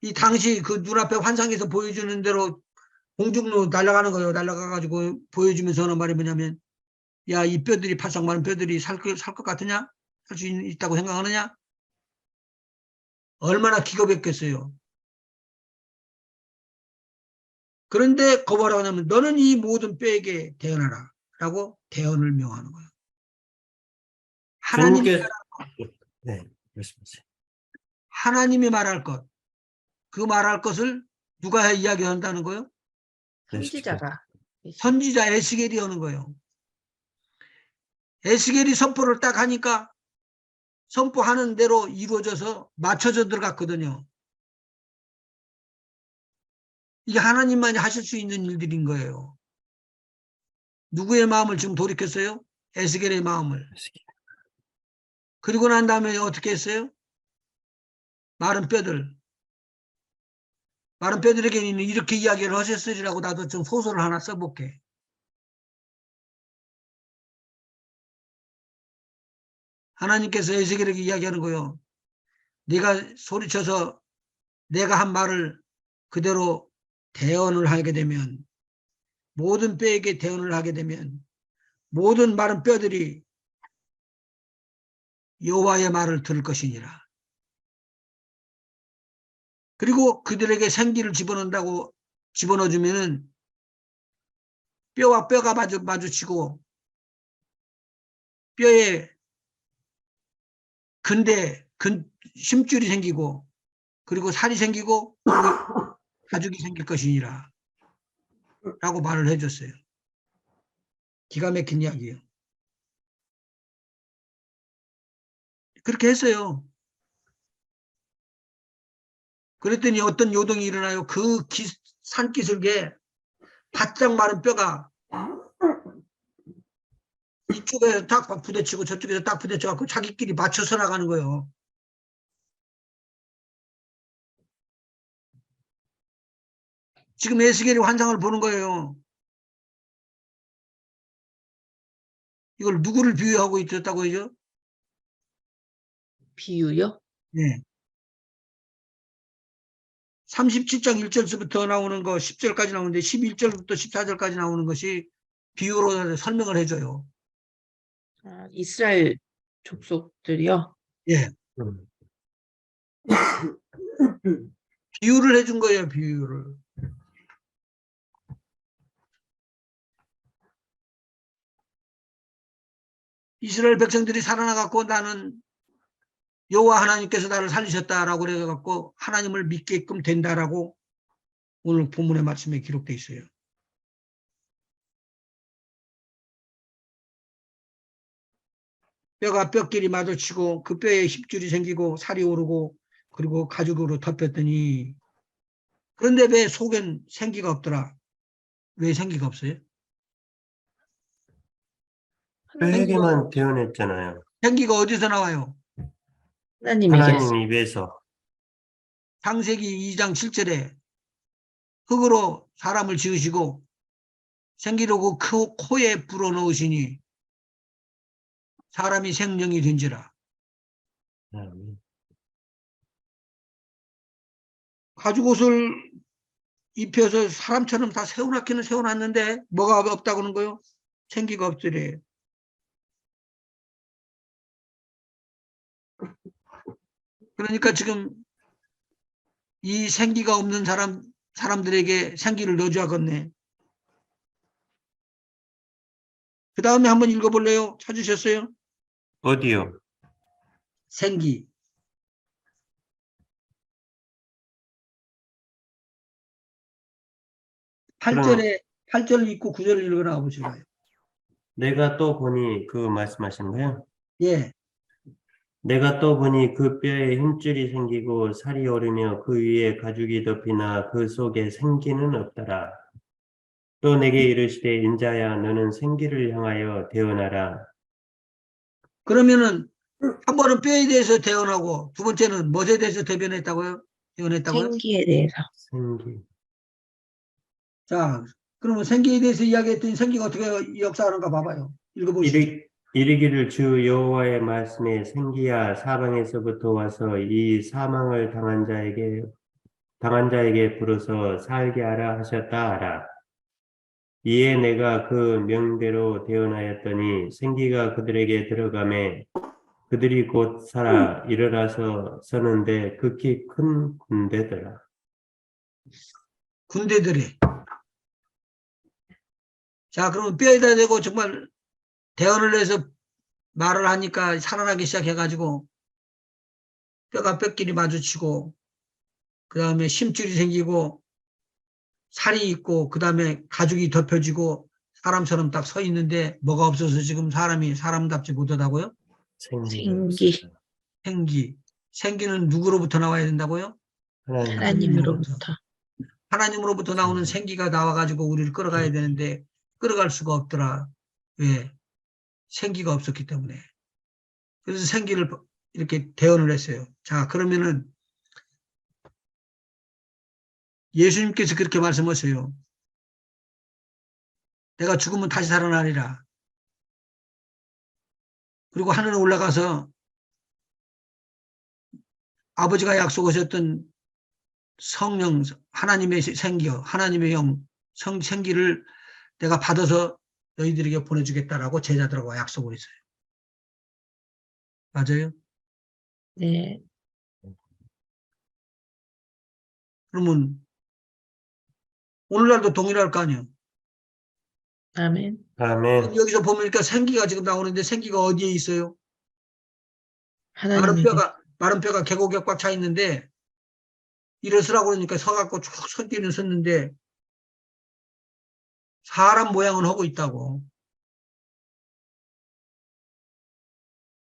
Speaker 1: 이 당시 그 눈앞에 환상에서 보여주는 대로 공중으로 날아가는 거예요. 날아가가지고 보여주면서 하는 말이 뭐냐면, 야, 이 뼈들이, 바싹 마른 뼈들이 살 것 같으냐? 살 수 있다고 생각하느냐? 얼마나 기가 막혔겠어요. 그런데 거부하라고 하냐면, 너는 이 모든 뼈에게 대언하라. 라고 대언을 명하는 거예요. 하나님이,
Speaker 2: 주님께서 네, 말씀하세요.
Speaker 1: 하나님이 말할 것, 그 말할 것을 누가 이야기한다는 거예요?
Speaker 3: 선지자가.
Speaker 1: 선지자 에스겔이 하는 거예요. 에스겔이 선포를 딱 하니까 선포하는 대로 이루어져서 맞춰져 들어갔거든요. 이게 하나님만이 하실 수 있는 일들인 거예요. 누구의 마음을 지금 돌이켰어요? 에스겔의 마음을. 그리고 난 다음에 어떻게 했어요? 마른 뼈들에게는 이렇게 이야기를 하셨으리라고 나도 좀 소설을 하나 써볼게. 하나님께서 에스겔에게 이야기하는 거예요. 네가 소리쳐서 내가 한 말을 그대로 대언을 하게 되면, 모든 뼈에게 대언을 하게 되면 모든 마른 뼈들이 여호와의 말을 들을 것이니라. 그리고 그들에게 생기를 집어넣어주면은 뼈와 뼈가 마주치고 뼈에 심줄이 생기고 그리고 살이 생기고 가죽이 생길 것이니라 라고 말을 해줬어요. 기가 막힌 이야기예요. 그렇게 했어요. 그랬더니 어떤 요동이 일어나요. 그 산기슭에 바짝 마른 뼈가 이쪽에서 딱 부딪히고 저쪽에서 딱 부딪혀갖고 자기끼리 맞춰서 나가는 거예요. 지금 에스겔이 환상을 보는 거예요. 이걸 누구를 비유하고 있었다고 하죠?
Speaker 3: 비유요?
Speaker 1: 네. 37장 1절부터 나오는 거 10절까지 나오는데 11절부터 14절까지 나오는 것이 비유로 설명을 해줘요.
Speaker 3: 아, 이스라엘 족속들이요?
Speaker 1: 예. 비유를 해준 거예요, 비유를. 이스라엘 백성들이 살아나갖고 나는 여호와 하나님께서 나를 살리셨다라고 그래갖고 하나님을 믿게끔 된다라고 오늘 본문의 말씀에 기록되어 있어요. 뼈가 뼈끼리 마주치고 그 뼈에 힘줄이 생기고 살이 오르고 그리고 가죽으로 덮였더니, 그런데 왜 속엔 생기가 없더라? 왜 생기가 없어요?
Speaker 2: 뼈에게만 대언했잖아요.
Speaker 1: 생기가 어디서 나와요?
Speaker 3: 하나님에게서.
Speaker 2: 하나님 입에서.
Speaker 1: 창세기 2장 7절에 흙으로 사람을 지으시고 생기를 그 코에 불어넣으시니 사람이 생명이 된지라. 가죽옷을 입혀서 사람처럼 다 세워놨기는 세워놨는데 뭐가 없다고 하는 거예요? 생기가 없으래. 그러니까 지금 이 생기가 없는 사람들에게 생기를 넣어줘야겠네. 그 다음에 한번 읽어볼래요? 찾으셨어요?
Speaker 2: 어디요?
Speaker 1: 생기.
Speaker 2: 그럼
Speaker 1: 8절 읽고 9절 읽어나 보실까요?
Speaker 2: 내가 또 보니 그 말씀하시는 거예요?
Speaker 1: 예.
Speaker 2: 내가 또 보니 그 뼈에 힘줄이 생기고 살이 오르며 그 위에 가죽이 덮이나 그 속에 생기는 없더라. 또 내게 이르시되 인자야 너는 생기를 향하여 대언하라.
Speaker 1: 그러면은 한 번은 뼈에 대해서 대언하고 두 번째는 무엇에 대해서 대언했다고요?
Speaker 3: 생기에 대해서.
Speaker 2: 생기.
Speaker 1: 자, 그러면 생기에 대해서 이야기했더니 생기가 어떻게 역사하는가 봐봐요. 읽어보시죠.
Speaker 2: 이르기를 주 여호와의 말씀에 생기야 사방에서부터 와서 이 사망을 당한 자에게 부르서 살게 하라 하셨다 하라. 이에 내가 그 명대로 대언하였더니 생기가 그들에게 들어가매 그들이 곧 살아 일어나서 서는데 극히 큰 군대더라.
Speaker 1: 군대들이. 자, 그러면 뼈에다 대고 정말 대언을 해서 말을 하니까 살아나기 시작해가지고 뼈가 뼈끼리 마주치고 그 다음에 심줄이 생기고 살이 있고 그 다음에 가죽이 덮여지고 사람처럼 딱 서 있는데 뭐가 없어서 지금 사람이 사람답지 못하다고요?
Speaker 3: 생기.
Speaker 1: 생기. 생기는 누구로부터 나와야 된다고요?
Speaker 3: 하나님으로부터.
Speaker 1: 하나님으로부터 나오는 생기가 나와가지고 우리를 끌어가야 되는데 끌어갈 수가 없더라. 왜? 생기가 없었기 때문에. 그래서 생기를 이렇게 대언을 했어요. 자, 그러면은 예수님께서 그렇게 말씀하세요. 내가 죽으면 다시 살아나리라. 그리고 하늘에 올라가서 아버지가 약속하셨던 성령, 하나님의 생기요, 하나님의 영, 생기를 내가 받아서 너희들에게 보내주겠다라고 제자들하고 약속을 했어요. 맞아요?
Speaker 3: 네.
Speaker 1: 그러면 오늘날도 동일할 거 아니에요.
Speaker 3: 아멘.
Speaker 2: 아멘.
Speaker 1: 여기서 보니까 생기가 지금 나오는데 생기가 어디에 있어요?
Speaker 3: 하나님에게.
Speaker 1: 마른 뼈가 계곡에 꽉 차 있는데 일어서라고 그러니까 서갖고 쭉 선뛰는 섰는데 사람 모양은 하고 있다고.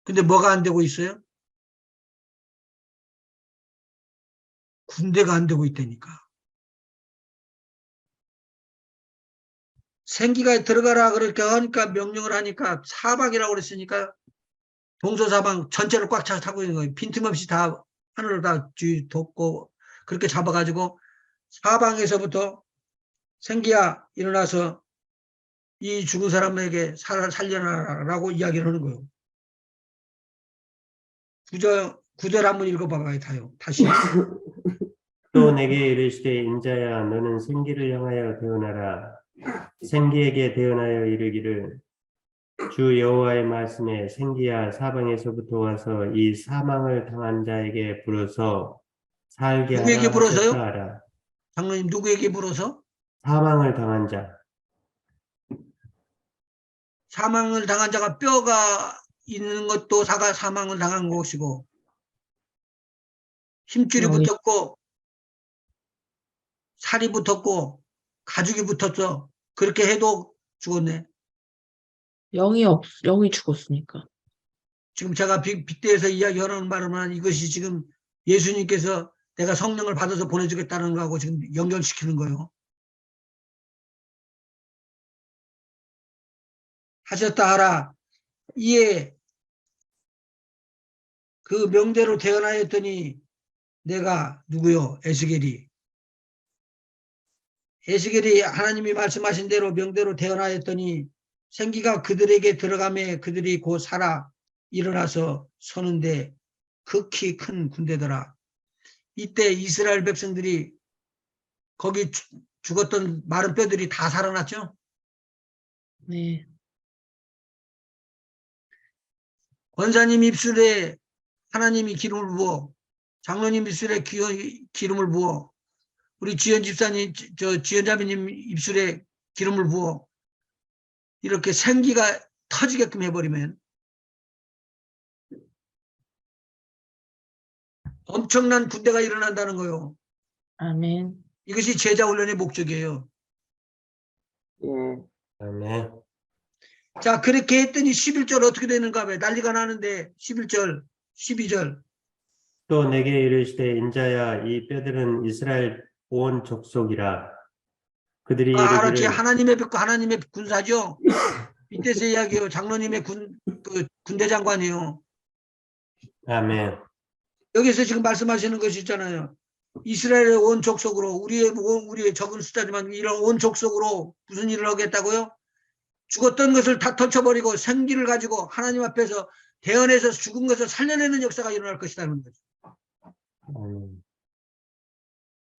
Speaker 1: 근데 뭐가 안 되고 있어요? 군대가 안 되고 있다니까. 생기가 들어가라 그렇게 하니까 명령을 하니까 사방이라고 그랬으니까 동서사방 전체를 꽉 차 타고 있는 거예요. 빈틈없이 다 하늘을 다 덮고 그렇게 잡아가지고 사방에서부터 생기야 일어나서 이 죽은 사람에게 살려라라고 이야기를 하는 거예요. 구절 한번 읽어봐봐요. 다시.
Speaker 2: 또 내게 이르시되 인자야 너는 생기를 향하여 대언하라. 생기에게 대언하여 이르기를 주 여호와의 말씀에 생기야 사방에서부터 와서 이 사망을 당한 자에게 불어서 살게
Speaker 1: 누구에게
Speaker 2: 하라
Speaker 1: 불어서요?
Speaker 2: 하셨다 하라.
Speaker 1: 장로님 누구에게 불어서?
Speaker 2: 사망을 당한 자.
Speaker 1: 사망을 당한 자가 뼈가 있는 것도 사망을 당한 것이고 힘줄이
Speaker 3: 영이.
Speaker 1: 붙었고 살이 붙었고 가죽이 붙었어. 그렇게 해도 죽었네.
Speaker 3: 영이 죽었으니까.
Speaker 1: 지금 제가 빗대에서 이야기하는 말은 이것이 지금 예수님께서 내가 성령을 받아서 보내주겠다는 거하고 지금 연결시키는 거예요. 하셨다 하라. 이에 그 명대로 태어나였더니 내가 누구요? 에스겔이 하나님이 말씀하신 대로 명대로 태어나였더니 생기가 그들에게 들어가매 그들이 곧 살아 일어나서 서는데 극히 큰 군대더라. 이때 이스라엘 백성들이 거기 죽었던 마른 뼈들이 다 살아났죠.
Speaker 3: 네.
Speaker 1: 권사님 입술에 하나님이 기름을 부어 장로님 입술에 기름을 부어 우리 지연 집사님 지연 자매님 입술에 기름을 부어 이렇게 생기가 터지게끔 해버리면 엄청난 군대가 일어난다는 거예요.
Speaker 3: 아멘.
Speaker 1: 이것이 제자 훈련의 목적이에요.
Speaker 4: 예.
Speaker 2: 아멘.
Speaker 1: 자, 그렇게 했더니 11절 어떻게 되는가 봐. 난리가 나는데 11절, 12절.
Speaker 2: 또 내게 이르시되 인자야 이 뼈들은 이스라엘 온 족속이라. 그들이
Speaker 1: 알았지.
Speaker 2: 이르기를
Speaker 1: 하나님의 벽과 하나님의 군사죠. 이때서 이야기해요. 장로님의 군대 장관이요.
Speaker 2: 아멘.
Speaker 1: 여기서 지금 말씀하시는 것이 있잖아요. 이스라엘의 온 족속으로 우리의 적은 숫자지만 이런 온 족속으로 무슨 일을 하겠다고요? 죽었던 것을 다 던져버리고 생기를 가지고 하나님 앞에서 대언해서 죽은 것을 살려내는 역사가 일어날 것이라는 거죠.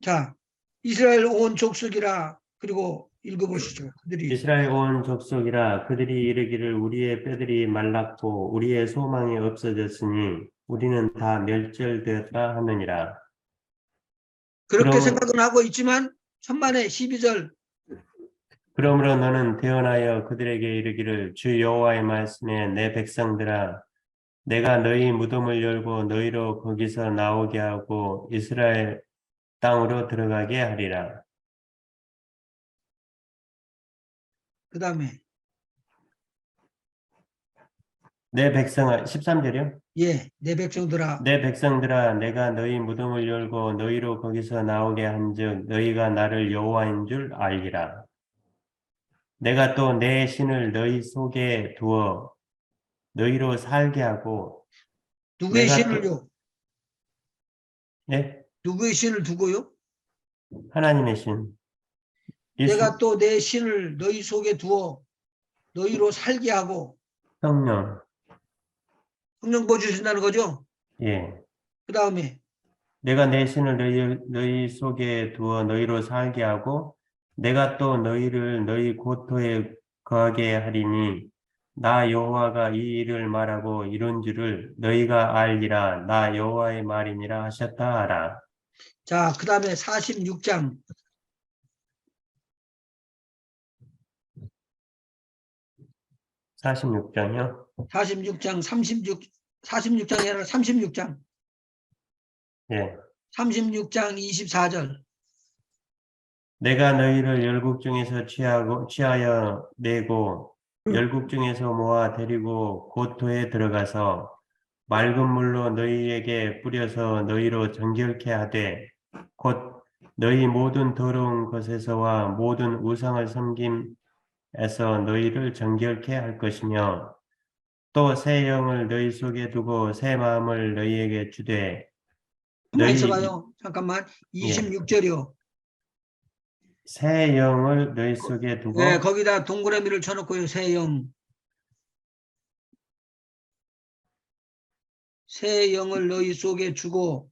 Speaker 1: 자, 이스라엘 온 족속이라 그리고 읽어보시죠. 그들이
Speaker 2: 이스라엘 온 족속이라 그들이 이르기를 우리의 뼈들이 말랐고 우리의 소망이 없어졌으니 우리는 다 멸절되었다 하느니라.
Speaker 1: 그렇게
Speaker 2: 그럼-
Speaker 1: 생각은 하고 있지만 천만의 12절
Speaker 2: 그러므로 너는 대언하여 그들에게 이르기를 주 여호와의 말씀에 내 백성들아 내가 너희 무덤을 열고 너희로 거기서 나오게 하고 이스라엘 땅으로 들어가게 하리라.
Speaker 1: 그 다음에
Speaker 2: 내 백성아 13절이요?
Speaker 1: 예, 내 백성들아
Speaker 2: 내 백성들아 내가 너희 무덤을 열고 너희로 거기서 나오게 한즉 너희가 나를 여호와인 줄 알리라. 내가 또 내 신을 너희 속에 두어 너희로 살게 하고
Speaker 1: 누구의
Speaker 2: 내가
Speaker 1: 신을요?
Speaker 2: 네?
Speaker 1: 누구의 신을 두고요?
Speaker 2: 하나님의 신.
Speaker 1: 내가 또 내 신을 너희 속에 두어 너희로 살게 하고
Speaker 2: 성령.
Speaker 1: 성령 보여주신다는 거죠.
Speaker 2: 예.
Speaker 1: 그 다음에
Speaker 2: 내가 내 신을 너희 속에 두어 너희로 살게 하고 내가 또 너희를 너희 고토에 거하게 하리니 나 여호와가 이 일을 말하고 이룬 줄을 너희가 알리라. 나 여호와의 말이니라 하셨다 하라.
Speaker 1: 자, 그 다음에 46장
Speaker 2: 46장이요?
Speaker 1: 46장 46장이 아니라 36장
Speaker 2: 예.
Speaker 1: 36장 24절
Speaker 2: 내가 너희를 열국 중에서 취하여 내고 열국 중에서 모아 데리고 고토에 들어가서 맑은 물로 너희에게 뿌려서 너희로 정결케 하되 곧 너희 모든 더러운 것에서와 모든 우상을 섬김에서 너희를 정결케 할 것이며 또 새 영을 너희 속에 두고 새 마음을 너희에게 주되
Speaker 1: 가만히
Speaker 2: 너희
Speaker 1: 있어봐요. 잠깐만 26절이요.
Speaker 2: 새 영을 너희 속에 두고
Speaker 1: 네, 거기다 동그라미를 쳐놓고요. 새 영. 새 영을 너희 속에 주고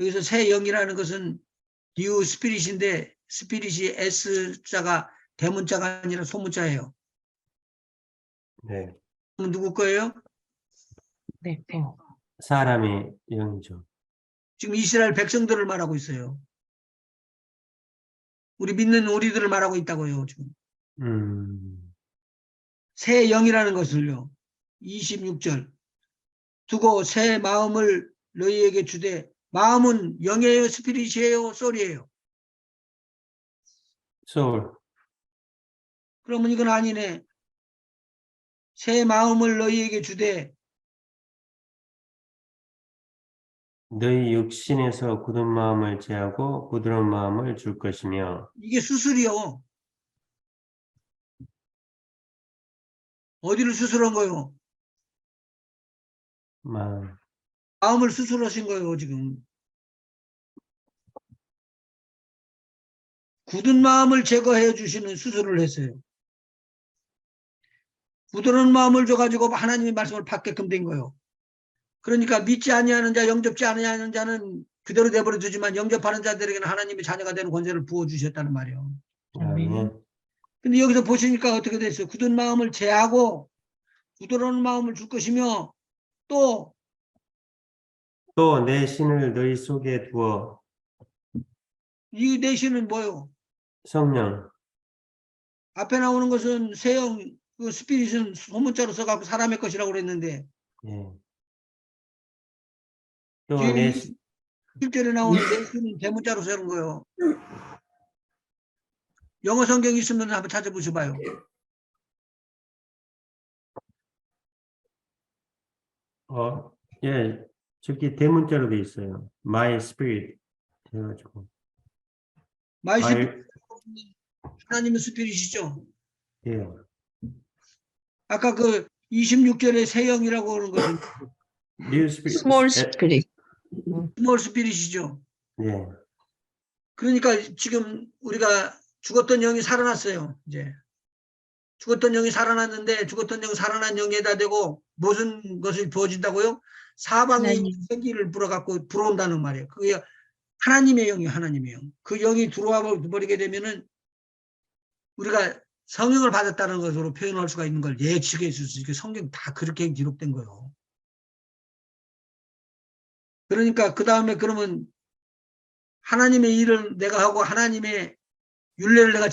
Speaker 1: 여기서 새 영이라는 것은 뉴 스피릿인데 스피릿이 S자가 대문자가 아니라 소문자예요.
Speaker 2: 네.
Speaker 1: 그럼 누구 거예요?
Speaker 3: 네.
Speaker 2: 사람이 영이죠.
Speaker 1: 지금 이스라엘 백성들을 말하고 있어요. 우리 믿는 우리들을 말하고 있다고요. 지금. 새 영이라는 것을요. 26절. 두고 새 마음을 너희에게 주되 마음은 영이에요? 스피릿이에요? 소리예요?
Speaker 2: 소울.
Speaker 1: 그러면 이건 아니네. 새 마음을 너희에게 주되
Speaker 2: 너희 육신에서 굳은 마음을 제하고 부드러운 마음을 줄 것이며
Speaker 1: 이게 수술이요. 어디를 수술한 거요? 마음을 수술하신 거예요. 지금. 굳은 마음을 제거해 주시는 수술을 했어요. 부드러운 마음을 줘가지고 하나님의 말씀을 받게끔 된 거예요. 그러니까 믿지 아니하는 자, 영접지 아니하는 자는 그대로 내버려 두지만 영접하는 자들에게는 하나님의 자녀가 되는 권세를 부어주셨다는 말이에요.
Speaker 2: 아멘.
Speaker 1: 근데 여기서 보시니까 어떻게 됐어요? 굳은 마음을 제하고 부드러운 마음을 줄 것이며 또
Speaker 2: 내 신을 너희 속에 두어
Speaker 1: 이 내신은 뭐예요?
Speaker 2: 성령.
Speaker 1: 앞에 나오는 것은 세영, 그 스피릿은 소문자로 써갖고 사람의 것이라고 그랬는데
Speaker 2: 예.
Speaker 1: 뒤에
Speaker 2: 내
Speaker 1: 1절에 나오는 내신은 대문자로 쓰는 거예요. 영어 성경 있으면 한번 찾아보셔봐요.
Speaker 2: 예, 저기 대문자로 돼 있어요. My spirit 해가지고.
Speaker 1: 마이
Speaker 2: I-
Speaker 1: 스피릿, 하나님의 스피릿이죠.
Speaker 2: 예.
Speaker 1: 아까 그 26절에 세영이라고 하는 것은
Speaker 2: New spirit.
Speaker 3: 스몰 스피릿.
Speaker 1: 스몰 스피릿이죠.
Speaker 2: 예,
Speaker 1: 그러니까 지금 우리가 죽었던 영이 살아났어요. 이제 죽었던 영이 살아났는데 죽었던 영 살아난 영에다 대고 무슨 것이 부어진다고요? 사방에 있는
Speaker 3: 하나님.
Speaker 1: 생기를 불어갖고 들어온다는 말이에요. 그게 하나님의 영이 하나님의 영. 그 영이 들어와 버리게 되면은 우리가 성령을 받았다는 것으로 표현할 수가 있는 걸 예측해 줄 수 있게 성경 다 그렇게 기록된 거예요. 그러니까 그 다음에 그러면 하나님의 일을 내가 하고 하나님의 율례를 내가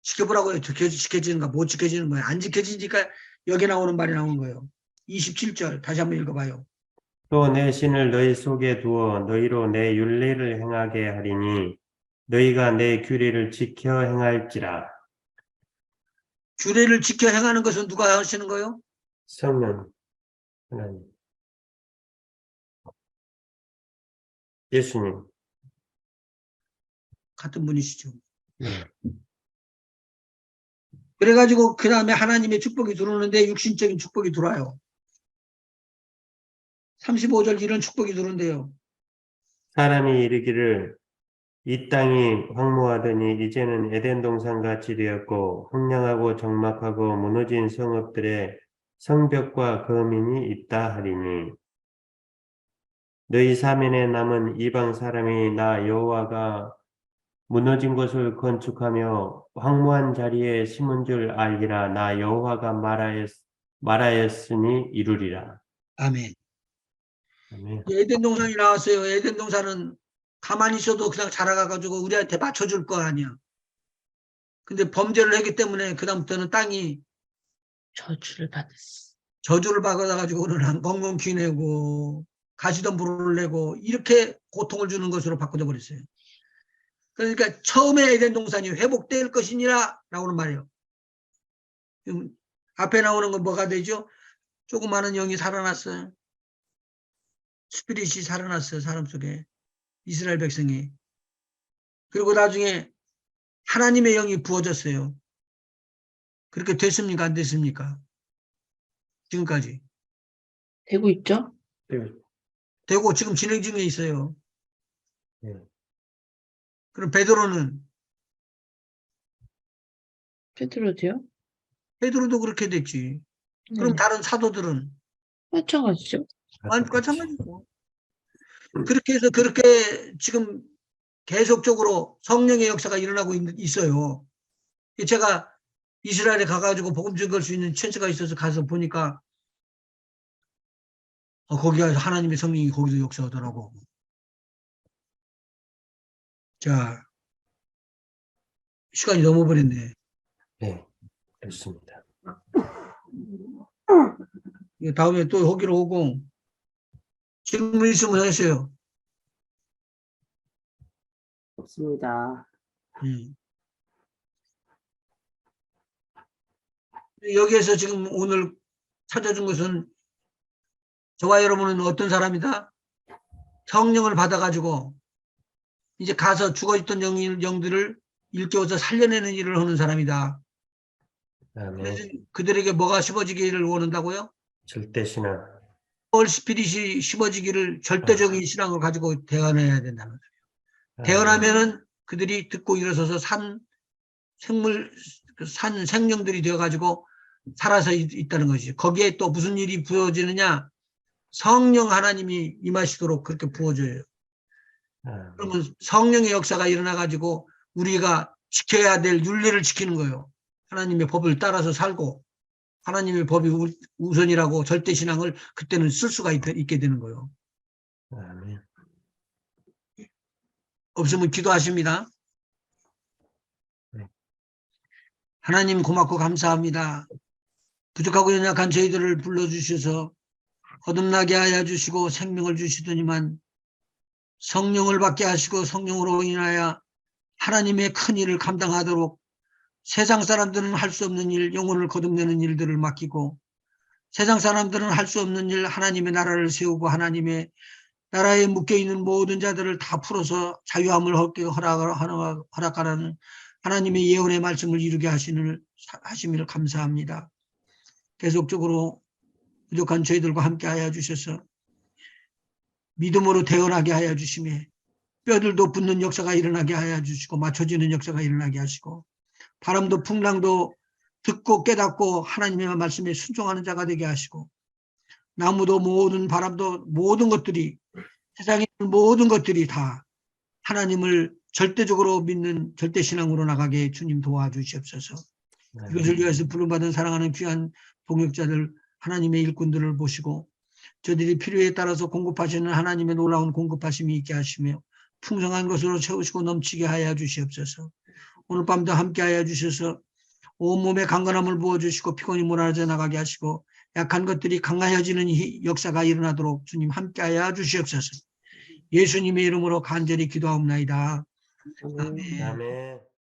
Speaker 1: 지켜보라고요. 지켜지는가 못 지켜지는 거예요. 안 지켜지니까 여기 나오는 말이 나오는 거예요. 27절 다시 한번 읽어봐요.
Speaker 2: 또 내 신을 너희 속에 두어 너희로 내 율례를 행하게 하리니 너희가 내 규례를 지켜 행할지라.
Speaker 1: 규례를 지켜 행하는 것은 누가 하시는 거예요?
Speaker 2: 성령 하나님, 예수님.
Speaker 1: 같은 분이시죠.
Speaker 2: 예,
Speaker 1: 그래가지고 그 다음에 하나님의 축복이 들어오는데 육신적인 축복이 들어와요. 35절 이런 축복이 들어온대요.
Speaker 2: 사람이 이르기를 이 땅이 황무하더니 이제는 에덴 동산같이 되었고 황량하고 적막하고 무너진 성읍들의 성벽과 거민이 있다 하리니 너희 사면에 남은 이방 사람이 나 여호와가 무너진 것을 건축하며 황무한 자리에 심은 줄 알기라. 나 여호와가 말하였으니 이루리라.
Speaker 1: 아멘.
Speaker 2: 아멘.
Speaker 1: 에덴 동산이 나왔어요. 에덴 동산은 가만히 있어도 그냥 자라가가지고 우리한테 맞춰줄 거 아니야. 근데 범죄를 했기 때문에 그다음부터는 땅이
Speaker 3: 저주를 받았어.
Speaker 1: 저주를 받아가지고는 엉겅 기내고 가시덤불을 내고 이렇게 고통을 주는 것으로 바꿔져 버렸어요. 그러니까 처음에 에덴 동산이 회복될 것이니라 나오는 말이에요. 앞에 나오는 건 뭐가 되죠? 조그마한 영이 살아났어요. 스피릿이 살아났어요. 사람 속에. 이스라엘 백성이. 그리고 나중에 하나님의 영이 부어졌어요. 그렇게 됐습니까? 안 됐습니까? 지금까지.
Speaker 3: 되고 있죠?
Speaker 1: 되고 지금 진행 중에 있어요.
Speaker 2: 네.
Speaker 1: 그럼 베드로는?
Speaker 3: 베드로도요?
Speaker 1: 베드로도 그렇게 됐지. 그럼
Speaker 3: 네.
Speaker 1: 다른 사도들은?
Speaker 3: 마찬가지죠.
Speaker 1: 마찬가지고. 그렇게 해서 그렇게 지금 계속적으로 성령의 역사가 일어나고 있어요. 제가 이스라엘에 가가지고 복음 전할 수 있는 찬스가 있어서 가서 보니까 거기가 하나님의 성령이 거기서 역사하더라고. 자, 시간이 넘어버렸네.
Speaker 2: 네, 그렇습니다.
Speaker 1: 다음에 또 거기로 오고 질문 있으면 하세요.
Speaker 4: 없습니다.
Speaker 1: 여기에서 지금 오늘 찾아준 것은 저와 여러분은 어떤 사람이다? 성령을 받아가지고 이제 가서 죽어있던 영들을 일깨워서 살려내는 일을 하는 사람이다. 그래서
Speaker 2: 아멘.
Speaker 1: 그들에게 뭐가 심어지기를 원한다고요?
Speaker 2: 절대신앙.
Speaker 1: 홀 스피릿이 심어지기를 절대적인 신앙을 가지고 대언해야 된다는 거예요. 대언하면은 그들이 듣고 일어서서 산 생명들이 되어가지고 살아서 있다는 것이죠. 거기에 또 무슨 일이 부어지느냐? 성령 하나님이 임하시도록 그렇게 부어줘요. 그러면 성령의 역사가 일어나가지고 우리가 지켜야 될 윤리를 지키는 거예요. 하나님의 법을 따라서 살고 하나님의 법이 우선이라고 절대신앙을 그때는 쓸 수가 있게 되는 거예요.
Speaker 2: 아멘.
Speaker 1: 없으면 기도하십니다.
Speaker 2: 네.
Speaker 1: 하나님 고맙고 감사합니다. 부족하고 연약한 저희들을 불러주셔서 거듭나게 하여 주시고 생명을 주시더니만 성령을 받게 하시고 성령으로 인하여 하나님의 큰 일을 감당하도록 세상 사람들은 할 수 없는 일, 영혼을 거듭내는 일들을 맡기고 세상 사람들은 할 수 없는 일, 하나님의 나라를 세우고 하나님의 나라에 묶여있는 모든 자들을 다 풀어서 자유함을 허락하라는 하나님의 예언의 말씀을 이루게 하심을 감사합니다. 계속적으로 부족한 저희들과 함께 하여 주셔서 믿음으로 태어나게 하여 주시며 뼈들도 붙는 역사가 일어나게 하여 주시고 맞춰지는 역사가 일어나게 하시고 바람도 풍랑도 듣고 깨닫고 하나님의 말씀에 순종하는 자가 되게 하시고 나무도 모든 바람도 모든 것들이 세상의 모든 것들이 다 하나님을 절대적으로 믿는 절대신앙으로 나가게 주님 도와주시옵소서. 이것을 위해서 부름받은 사랑하는 귀한 동역자들 하나님의 일꾼들을 보시고 저들이 필요에 따라서 공급하시는 하나님의 놀라운 공급하심이 있게 하시며 풍성한 것으로 채우시고 넘치게 하여 주시옵소서. 오늘 밤도 함께 하여 주셔서 온몸에 강건함을 부어주시고 피곤이 몰아져 나가게 하시고 약한 것들이 강하여지는 역사가 일어나도록 주님 함께 하여 주시옵소서. 예수님의 이름으로 간절히 기도하옵나이다. 아멘.
Speaker 2: 아멘.